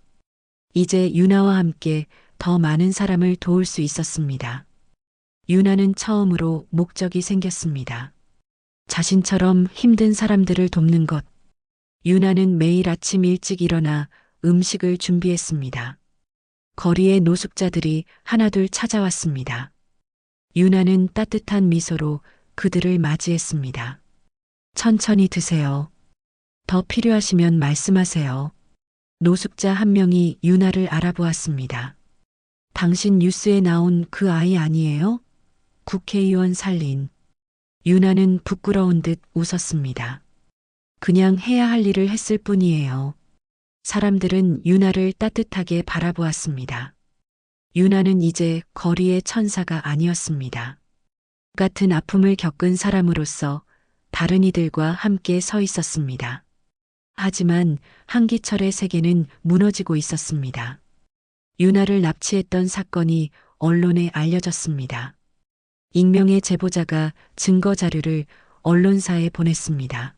이제 유나와 함께 더 많은 사람을 도울 수 있었습니다. 유나는 처음으로 목적이 생겼습니다. 자신처럼 힘든 사람들을 돕는 것. 유나는 매일 아침 일찍 일어나 음식을 준비했습니다. 거리의 노숙자들이 하나둘 찾아왔습니다. 유나는 따뜻한 미소로 그들을 맞이했습니다. 천천히 드세요. 더 필요하시면 말씀하세요. 노숙자 한 명이 유나를 알아보았습니다. 당신 뉴스에 나온 그 아이 아니에요? 국회의원 살린. 유나는 부끄러운 듯 웃었습니다. 그냥 해야 할 일을 했을 뿐이에요. 사람들은 유나를 따뜻하게 바라보았습니다. 유나는 이제 거리의 천사가 아니었습니다. 같은 아픔을 겪은 사람으로서 다른 이들과 함께 서 있었습니다. 하지만 한기철의 세계는 무너지고 있었습니다. 유나를 납치했던 사건이 언론에 알려졌습니다. 익명의 제보자가 증거 자료를 언론사에 보냈습니다.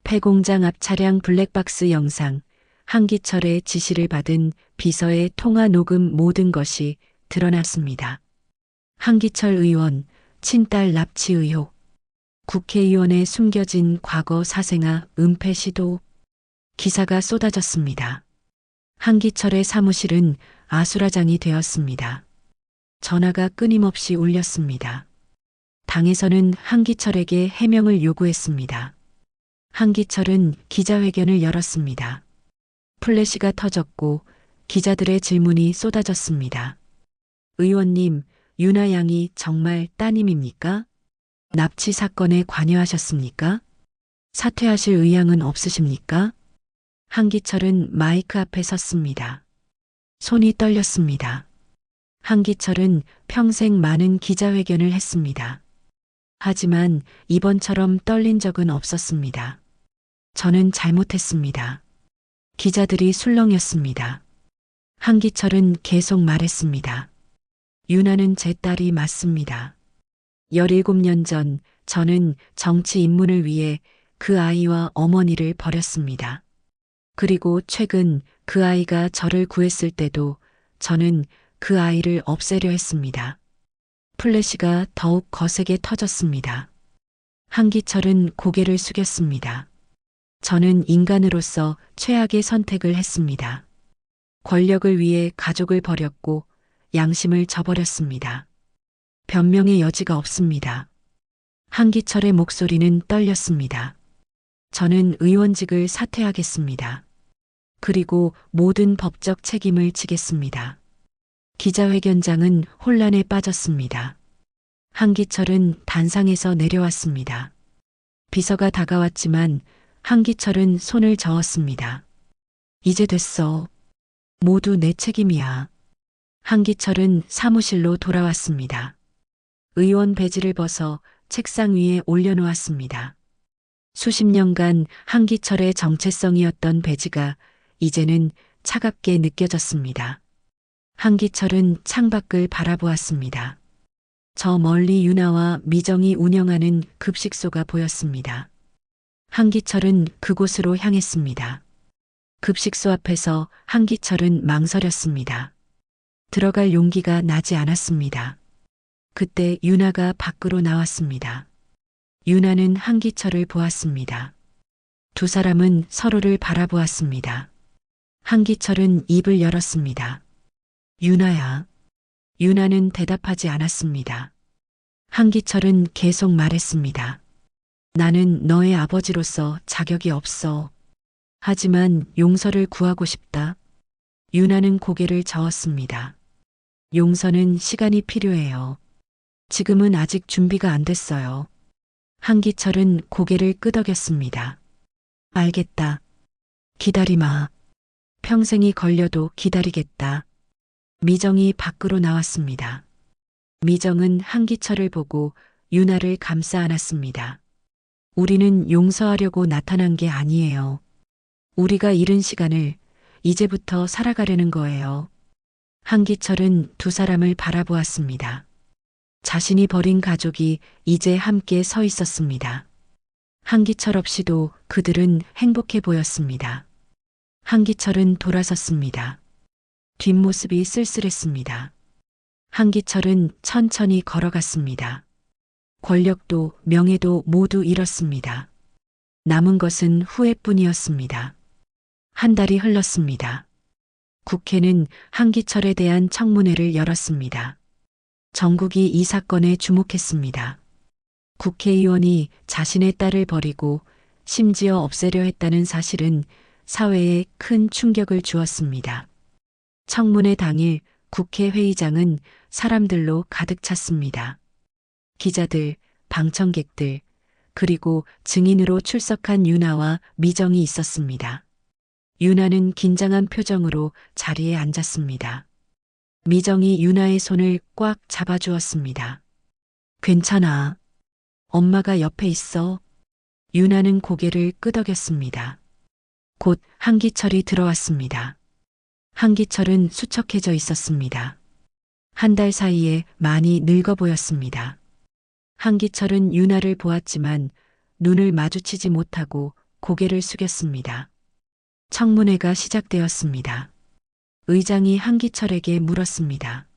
폐공장 앞 차량 블랙박스 영상, 한기철의 지시를 받은 비서의 통화 녹음 모든 것이 드러났습니다. 한기철 의원, 친딸 납치 의혹, 국회의원의 숨겨진 과거 사생아 은폐 시도, 기사가 쏟아졌습니다. 한기철의 사무실은 아수라장이 되었습니다. 전화가 끊임없이 울렸습니다. 당에서는 한기철에게 해명을 요구했습니다. 한기철은 기자회견을 열었습니다. 플래시가 터졌고 기자들의 질문이 쏟아졌습니다. 의원님, 유나 양이 정말 따님입니까? 납치 사건에 관여하셨습니까? 사퇴하실 의향은 없으십니까? 한기철은 마이크 앞에 섰습니다. 손이 떨렸습니다. 한기철은 평생 많은 기자회견을 했습니다. 하지만 이번처럼 떨린 적은 없었습니다. 저는 잘못했습니다. 기자들이 술렁였습니다. 한기철은 계속 말했습니다. 유나는 제 딸이 맞습니다. 17년 전 저는 정치 입문을 위해 그 아이와 어머니를 버렸습니다. 그리고 최근 그 아이가 저를 구했을 때도 저는 그 아이를 없애려 했습니다. 플래시가 더욱 거세게 터졌습니다. 한기철은 고개를 숙였습니다. 저는 인간으로서 최악의 선택을 했습니다. 권력을 위해 가족을 버렸고 양심을 저버렸습니다. 변명의 여지가 없습니다. 한기철의 목소리는 떨렸습니다. 저는 의원직을 사퇴하겠습니다. 그리고 모든 법적 책임을 지겠습니다. 기자회견장은 혼란에 빠졌습니다. 한기철은 단상에서 내려왔습니다. 비서가 다가왔지만 한기철은 손을 저었습니다. 이제 됐어. 모두 내 책임이야. 한기철은 사무실로 돌아왔습니다. 의원 배지를 벗어 책상 위에 올려놓았습니다. 수십 년간 한기철의 정체성이었던 배지가 이제는 차갑게 느껴졌습니다. 한기철은 창밖을 바라보았습니다. 저 멀리 유나와 미정이 운영하는 급식소가 보였습니다. 한기철은 그곳으로 향했습니다. 급식소 앞에서 한기철은 망설였습니다. 들어갈 용기가 나지 않았습니다. 그때 유나가 밖으로 나왔습니다. 유나는 한기철을 보았습니다. 두 사람은 서로를 바라보았습니다. 한기철은 입을 열었습니다. 유나야. 유나는 대답하지 않았습니다. 한기철은 계속 말했습니다. 나는 너의 아버지로서 자격이 없어. 하지만 용서를 구하고 싶다. 유나는 고개를 저었습니다. 용서는 시간이 필요해요. 지금은 아직 준비가 안 됐어요. 한기철은 고개를 끄덕였습니다. 알겠다. 기다리마. 평생이 걸려도 기다리겠다. 미정이 밖으로 나왔습니다. 미정은 한기철을 보고 유나를 감싸 안았습니다. 우리는 용서하려고 나타난 게 아니에요. 우리가 잃은 시간을 이제부터 살아가려는 거예요. 한기철은 두 사람을 바라보았습니다. 자신이 버린 가족이 이제 함께 서 있었습니다. 한기철 없이도 그들은 행복해 보였습니다. 한기철은 돌아섰습니다. 뒷모습이 쓸쓸했습니다. 한기철은 천천히 걸어갔습니다. 권력도 명예도 모두 잃었습니다. 남은 것은 후회뿐이었습니다. 한 달이 흘렀습니다. 국회는 한기철에 대한 청문회를 열었습니다. 전국이 이 사건에 주목했습니다. 국회의원이 자신의 딸을 버리고 심지어 없애려 했다는 사실은 사회에 큰 충격을 주었습니다. 청문회 당일 국회 회의장은 사람들로 가득 찼습니다. 기자들, 방청객들, 그리고 증인으로 출석한 유나와 미정이 있었습니다. 유나는 긴장한 표정으로 자리에 앉았습니다. 미정이 유나의 손을 꽉 잡아주었습니다. 괜찮아. 엄마가 옆에 있어. 유나는 고개를 끄덕였습니다. 곧 한기철이 들어왔습니다. 한기철은 수척해져 있었습니다. 한 달 사이에 많이 늙어 보였습니다. 한기철은 유나를 보았지만 눈을 마주치지 못하고 고개를 숙였습니다. 청문회가 시작되었습니다. 의장이 한기철에게 물었습니다.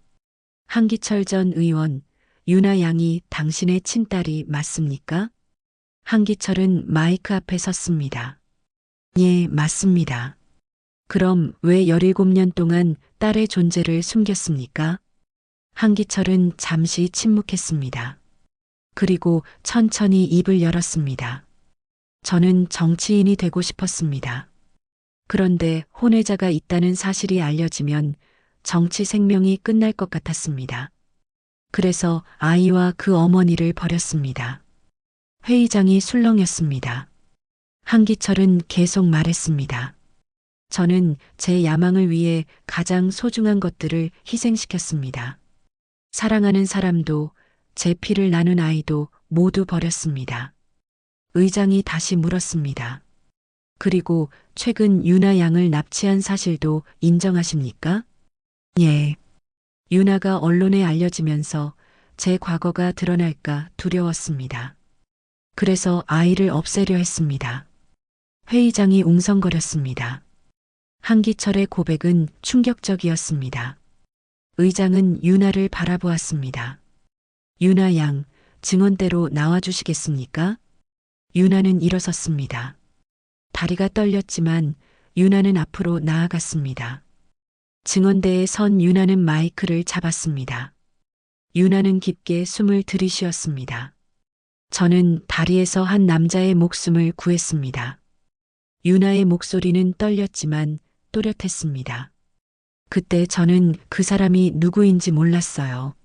한기철 전 의원, 유나 양이 당신의 친딸이 맞습니까? 한기철은 마이크 앞에 섰습니다. 예, 맞습니다. 그럼 왜 17년 동안 딸의 존재를 숨겼습니까? 한기철은 잠시 침묵했습니다. 그리고 천천히 입을 열었습니다. 저는 정치인이 되고 싶었습니다. 그런데 혼외자가 있다는 사실이 알려지면 정치 생명이 끝날 것 같았습니다. 그래서 아이와 그 어머니를 버렸습니다. 회의장이 술렁였습니다. 한기철은 계속 말했습니다. 저는 제 야망을 위해 가장 소중한 것들을 희생시켰습니다. 사랑하는 사람도 제 피를 나눈 아이도 모두 버렸습니다. 의장이 다시 물었습니다. 그리고 최근 유나 양을 납치한 사실도 인정하십니까? 예. 유나가 언론에 알려지면서 제 과거가 드러날까 두려웠습니다. 그래서 아이를 없애려 했습니다. 회의장이 웅성거렸습니다. 한기철의 고백은 충격적이었습니다. 의장은 유나를 바라보았습니다. 유나 양, 증언대로 나와주시겠습니까? 유나는 일어섰습니다. 다리가 떨렸지만 유나는 앞으로 나아갔습니다. 증언대에 선 유나는 마이크를 잡았습니다. 유나는 깊게 숨을 들이쉬었습니다. 저는 다리에서 한 남자의 목숨을 구했습니다. 유나의 목소리는 떨렸지만 또렷했습니다. 그때 저는 그 사람이 누구인지 몰랐어요.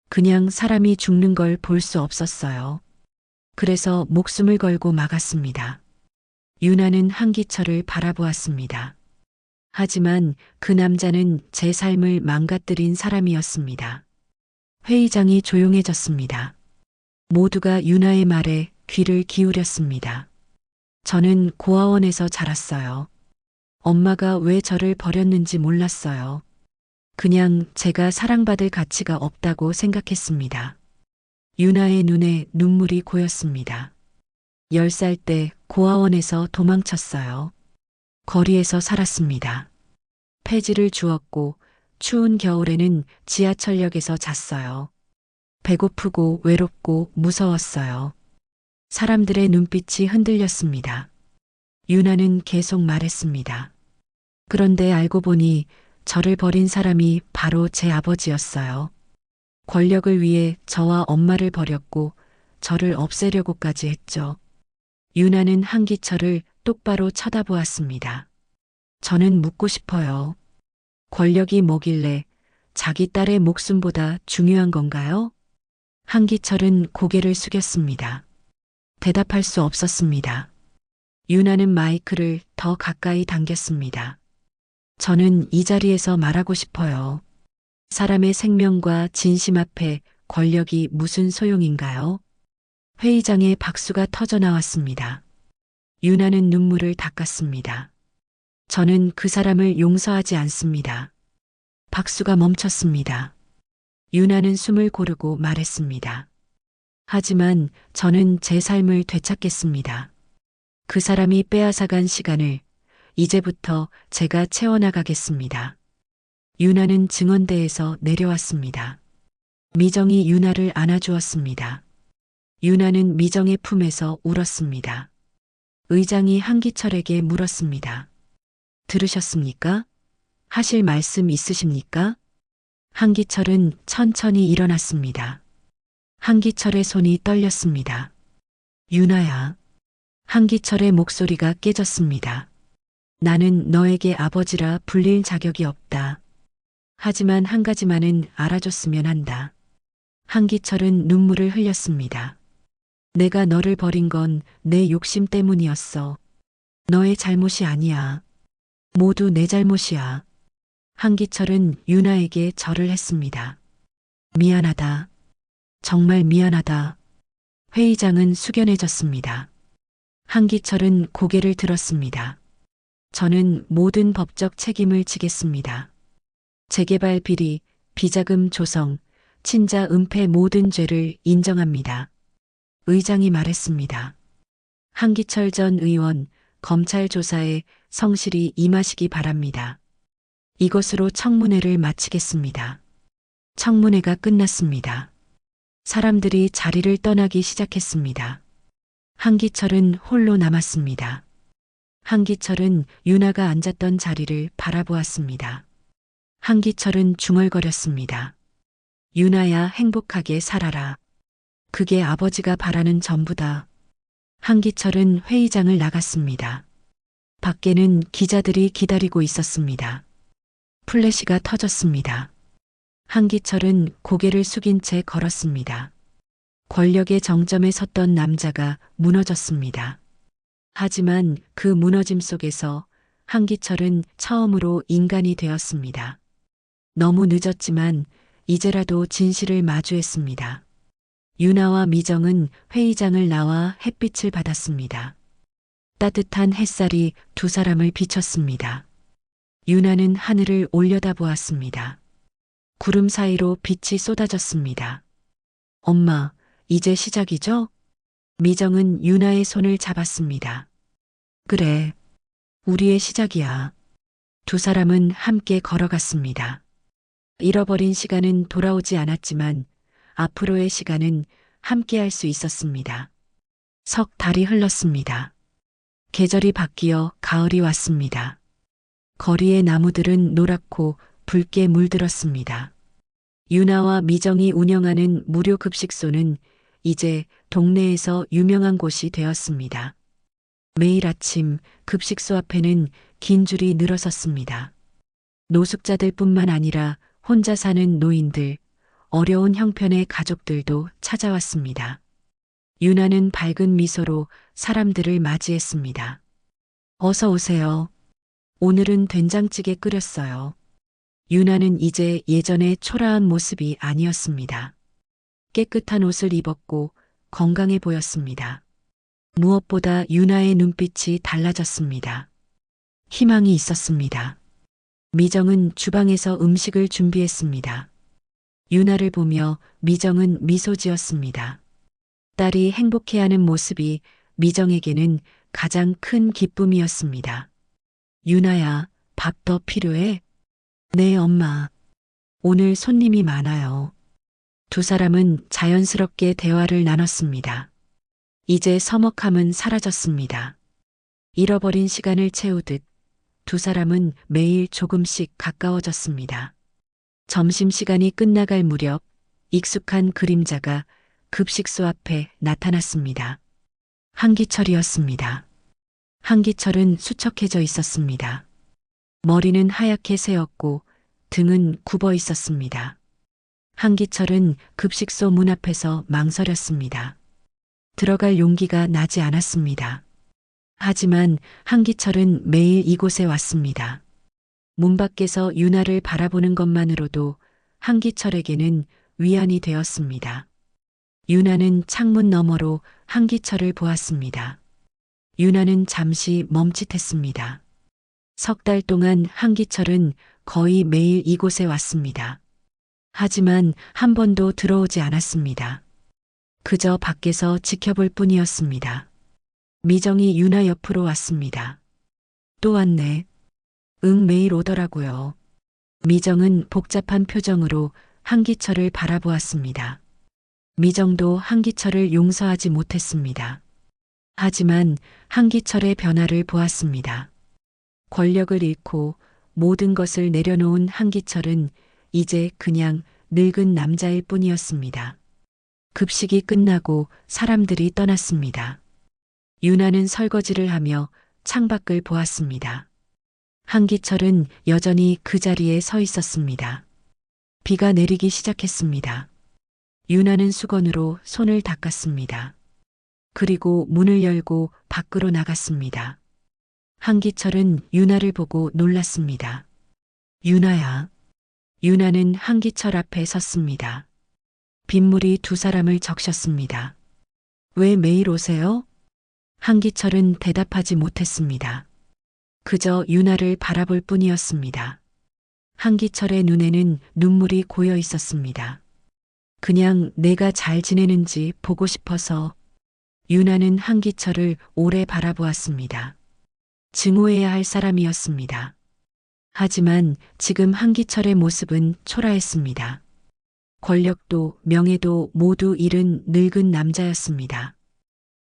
그냥 사람이 죽는 걸 볼 수 없었어요. 그래서 목숨을 걸고 막았습니다. 유나는 한기철을 바라보았습니다. 하지만 그 남자는 제 삶을 망가뜨린 사람이었습니다. 회의장이 조용해졌습니다. 모두가 유나의 말에 귀를 기울였습니다. 저는 고아원에서 자랐어요. 엄마가 왜 저를 버렸는지 몰랐어요. 그냥 제가 사랑받을 가치가 없다고 생각했습니다. 유나의 눈에 눈물이 고였습니다. 10살 때 고아원에서 도망쳤어요. 거리에서 살았습니다. 폐지를 주었고 추운 겨울에는 지하철역에서 잤어요. 배고프고 외롭고 무서웠어요. 사람들의 눈빛이 흔들렸습니다. 유나는 계속 말했습니다. 그런데 알고 보니 저를 버린 사람이 바로 제 아버지였어요. 권력을 위해 저와 엄마를 버렸고 저를 없애려고까지 했죠. 유나는 한기철을 똑바로 쳐다보았습니다. 저는 묻고 싶어요. 권력이 뭐길래 자기 딸의 목숨보다 중요한 건가요? 한기철은 고개를 숙였습니다. 대답할 수 없었습니다. 유나는 마이크를 더 가까이 당겼습니다. 저는 이 자리에서 말하고 싶어요. 사람의 생명과 진심 앞에 권력이 무슨 소용인가요? 회의장에 박수가 터져 나왔습니다. 유나는 눈물을 닦았습니다. 저는 그 사람을 용서하지 않습니다. 박수가 멈췄습니다. 유나는 숨을 고르고 말했습니다. 하지만 저는 제 삶을 되찾겠습니다. 그 사람이 빼앗아간 시간을 이제부터 제가 채워나가겠습니다. 유나는 증언대에서 내려왔습니다. 미정이 유나를 안아주었습니다. 유나는 미정의 품에서 울었습니다. 의장이 한기철에게 물었습니다. 들으셨습니까? 하실 말씀 있으십니까? 한기철은 천천히 일어났습니다. 한기철의 손이 떨렸습니다. 유나야. 한기철의 목소리가 깨졌습니다. 나는 너에게 아버지라 불릴 자격이 없다. 하지만 한 가지만은 알아줬으면 한다. 한기철은 눈물을 흘렸습니다. 내가 너를 버린 건 내 욕심 때문이었어. 너의 잘못이 아니야. 모두 내 잘못이야. 한기철은 유나에게 절을 했습니다. 미안하다. 정말 미안하다. 회의장은 숙연해졌습니다. 한기철은 고개를 들었습니다. 저는 모든 법적 책임을 지겠습니다. 재개발 비리, 비자금 조성, 친자 은폐 모든 죄를 인정합니다. 의장이 말했습니다. 한기철 전 의원, 검찰 조사에 성실히 임하시기 바랍니다. 이것으로 청문회를 마치겠습니다. 청문회가 끝났습니다. 사람들이 자리를 떠나기 시작했습니다. 한기철은 홀로 남았습니다. 한기철은 유나가 앉았던 자리를 바라보았습니다. 한기철은 중얼거렸습니다. 유나야 행복하게 살아라. 그게 아버지가 바라는 전부다. 한기철은 회의장을 나갔습니다. 밖에는 기자들이 기다리고 있었습니다. 플래시가 터졌습니다. 한기철은 고개를 숙인 채 걸었습니다. 권력의 정점에 섰던 남자가 무너졌습니다. 하지만 그 무너짐 속에서 한기철은 처음으로 인간이 되었습니다. 너무 늦었지만 이제라도 진실을 마주했습니다. 유나와 미정은 회의장을 나와 햇빛을 받았습니다. 따뜻한 햇살이 두 사람을 비췄습니다. 유나는 하늘을 올려다보았습니다. 구름 사이로 빛이 쏟아졌습니다. 엄마, 이제 시작이죠? 미정은 유나의 손을 잡았습니다. 그래, 우리의 시작이야. 두 사람은 함께 걸어갔습니다. 잃어버린 시간은 돌아오지 않았지만 앞으로의 시간은 함께할 수 있었습니다. 석 달이 흘렀습니다. 계절이 바뀌어 가을이 왔습니다. 거리의 나무들은 노랗고 붉게 물들었습니다. 유나와 미정이 운영하는 무료 급식소는 이제 동네에서 유명한 곳이 되었습니다. 매일 아침 급식소 앞에는 긴 줄이 늘어섰습니다. 노숙자들뿐만 아니라 혼자 사는 노인들, 어려운 형편의 가족들도 찾아왔습니다. 유나는 밝은 미소로 사람들을 맞이했습니다. 어서 오세요. 오늘은 된장찌개 끓였어요. 유나는 이제 예전의 초라한 모습이 아니었습니다. 깨끗한 옷을 입었고 건강해 보였습니다. 무엇보다 유나의 눈빛이 달라졌습니다. 희망이 있었습니다. 미정은 주방에서 음식을 준비했습니다. 유나를 보며 미정은 미소 지었습니다. 딸이 행복해하는 모습이 미정에게는 가장 큰 기쁨이었습니다. 유나야, 밥 더 필요해? 네, 엄마. 오늘 손님이 많아요. 두 사람은 자연스럽게 대화를 나눴습니다. 이제 서먹함은 사라졌습니다. 잃어버린 시간을 채우듯 두 사람은 매일 조금씩 가까워졌습니다. 점심시간이 끝나갈 무렵 익숙한 그림자가 급식소 앞에 나타났습니다. 한기철이었습니다. 한기철은 수척해져 있었습니다. 머리는 하얗게 새었고 등은 굽어 있었습니다. 한기철은 급식소 문 앞에서 망설였습니다. 들어갈 용기가 나지 않았습니다. 하지만 한기철은 매일 이곳에 왔습니다. 문 밖에서 유나를 바라보는 것만으로도 한기철에게는 위안이 되었습니다. 유나는 창문 너머로 한기철을 보았습니다. 유나는 잠시 멈칫했습니다. 석 달 동안 한기철은 거의 매일 이곳에 왔습니다. 하지만 한 번도 들어오지 않았습니다. 그저 밖에서 지켜볼 뿐이었습니다. 미정이 유나 옆으로 왔습니다. 또 왔네. 응, 매일 오더라고요. 미정은 복잡한 표정으로 한기철을 바라보았습니다. 미정도 한기철을 용서하지 못했습니다. 하지만 한기철의 변화를 보았습니다. 권력을 잃고 모든 것을 내려놓은 한기철은 이제 그냥 늙은 남자일 뿐이었습니다. 급식이 끝나고 사람들이 떠났습니다. 유나는 설거지를 하며 창밖을 보았습니다. 한기철은 여전히 그 자리에 서 있었습니다. 비가 내리기 시작했습니다. 유나는 수건으로 손을 닦았습니다. 그리고 문을 열고 밖으로 나갔습니다. 한기철은 유나를 보고 놀랐습니다. 유나야. 유나는 한기철 앞에 섰습니다. 빗물이 두 사람을 적셨습니다. 왜 매일 오세요? 한기철은 대답하지 못했습니다. 그저 유나를 바라볼 뿐이었습니다. 한기철의 눈에는 눈물이 고여 있었습니다. 그냥 내가 잘 지내는지 보고 싶어서. 유나는 한기철을 오래 바라보았습니다. 증오해야 할 사람이었습니다. 하지만 지금 한기철의 모습은 초라했습니다. 권력도 명예도 모두 잃은 늙은 남자였습니다.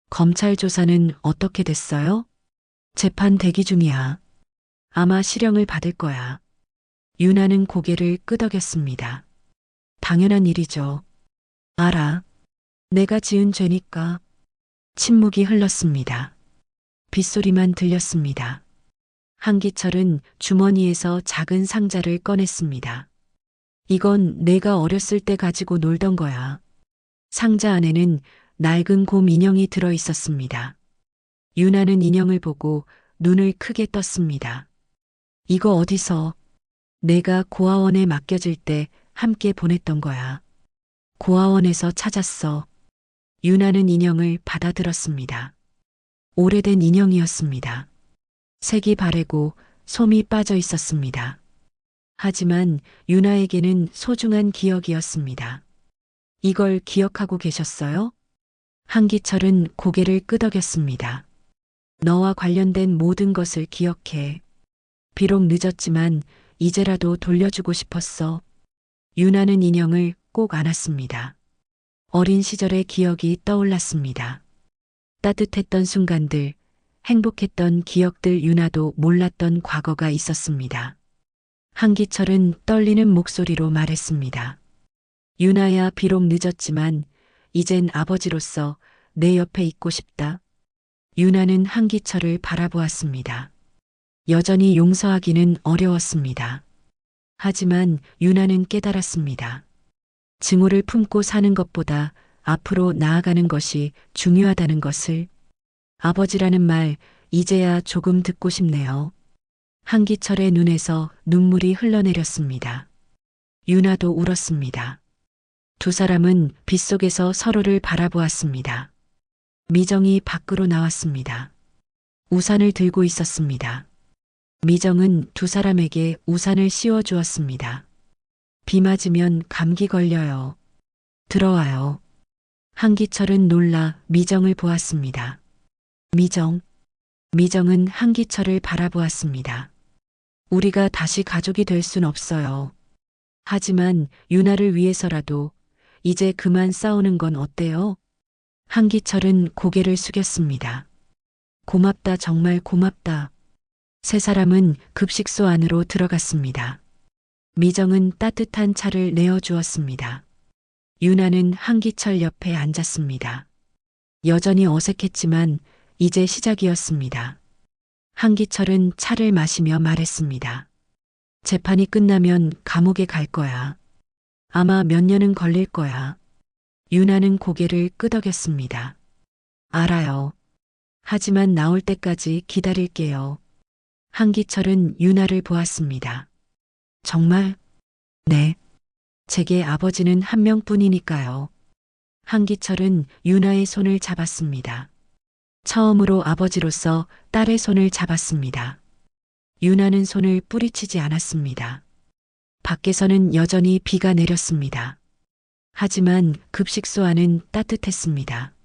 검찰 조사는 어떻게 됐어요? 재판 대기 중이야. 아마 실형을 받을 거야. 유나는 고개를 끄덕였습니다. 당연한 일이죠. 알아. 내가 지은 죄니까. 침묵이 흘렀습니다. 빗소리만 들렸습니다. 한기철은 주머니에서 작은 상자를 꺼냈습니다. 이건 내가 어렸을 때 가지고 놀던 거야. 상자 안에는 낡은 곰 인형이 들어 있었습니다. 유나는 인형을 보고 눈을 크게 떴습니다. 이거 어디서? 내가 고아원에 맡겨질 때 함께 보냈던 거야. 고아원에서 찾았어. 유나는 인형을 받아들었습니다. 오래된 인형이었습니다. 색이 바래고 솜이 빠져 있었습니다. 하지만 유나에게는 소중한 기억이었습니다. 이걸 기억하고 계셨어요? 한기철은 고개를 끄덕였습니다. 너와 관련된 모든 것을 기억해. 비록 늦었지만 이제라도 돌려주고 싶었어. 유나는 인형을 꼭 안았습니다. 어린 시절의 기억이 떠올랐습니다. 따뜻했던 순간들, 행복했던 기억들 유나도 몰랐던 과거가 있었습니다. 한기철은 떨리는 목소리로 말했습니다. 유나야, 비록 늦었지만 이젠 아버지로서 내 옆에 있고 싶다. 유나는 한기철을 바라보았습니다. 여전히 용서하기는 어려웠습니다. 하지만 유나는 깨달았습니다. 증오를 품고 사는 것보다 앞으로 나아가는 것이 중요하다는 것을. 아버지라는 말 이제야 조금 듣고 싶네요. 한기철의 눈에서 눈물이 흘러내렸습니다. 유나도 울었습니다. 두 사람은 빗속에서 서로를 바라보았습니다. 미정이 밖으로 나왔습니다. 우산을 들고 있었습니다. 미정은 두 사람에게 우산을 씌워주었습니다. 비 맞으면 감기 걸려요. 들어와요. 한기철은 놀라 미정을 보았습니다. 미정. 미정은 한기철을 바라보았습니다. 우리가 다시 가족이 될 순 없어요. 하지만 유나를 위해서라도 이제 그만 싸우는 건 어때요? 한기철은 고개를 숙였습니다. 고맙다, 정말 고맙다. 세 사람은 급식소 안으로 들어갔습니다. 미정은 따뜻한 차를 내어주었습니다. 유나는 한기철 옆에 앉았습니다. 여전히 어색했지만 이제 시작이었습니다. 한기철은 차를 마시며 말했습니다. 재판이 끝나면 감옥에 갈 거야. 아마 몇 년은 걸릴 거야. 유나는 고개를 끄덕였습니다. 알아요. 하지만 나올 때까지 기다릴게요. 한기철은 유나를 보았습니다. 정말? 네. 제게 아버지는 한 명뿐이니까요. 한기철은 유나의 손을 잡았습니다. 처음으로 아버지로서 딸의 손을 잡았습니다. 유나는 손을 뿌리치지 않았습니다. 밖에서는 여전히 비가 내렸습니다. 하지만 급식소 안은 따뜻했습니다.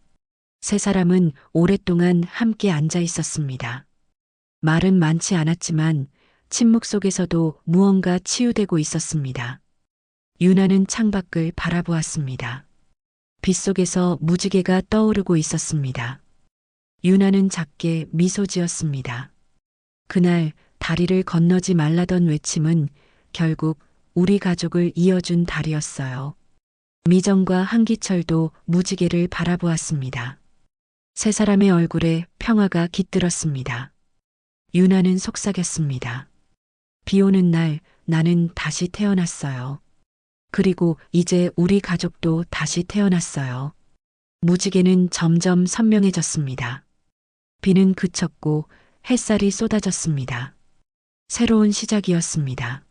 세 사람은 오랫동안 함께 앉아 있었습니다. 말은 많지 않았지만 침묵 속에서도 무언가 치유되고 있었습니다. 유나는 창밖을 바라보았습니다. 빗속에서 무지개가 떠오르고 있었습니다. 유나는 작게 미소 지었습니다. 그날 다리를 건너지 말라던 외침은 결국 우리 가족을 이어준 달이었어요. 미정과 한기철도 무지개를 바라보았습니다. 세 사람의 얼굴에 평화가 깃들었습니다. 유나는 속삭였습니다. 비 오는 날 나는 다시 태어났어요. 그리고 이제 우리 가족도 다시 태어났어요. 무지개는 점점 선명해졌습니다. 비는 그쳤고 햇살이 쏟아졌습니다. 새로운 시작이었습니다.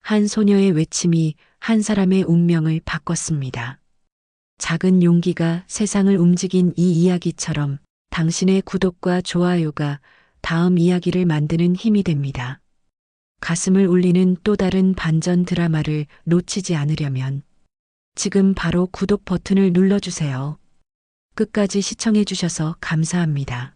한 소녀의 외침이 한 사람의 운명을 바꿨습니다. 작은 용기가 세상을 움직인 이 이야기처럼 당신의 구독과 좋아요가 다음 이야기를 만드는 힘이 됩니다. 가슴을 울리는 또 다른 반전 드라마를 놓치지 않으려면 지금 바로 구독 버튼을 눌러주세요. 끝까지 시청해주셔서 감사합니다.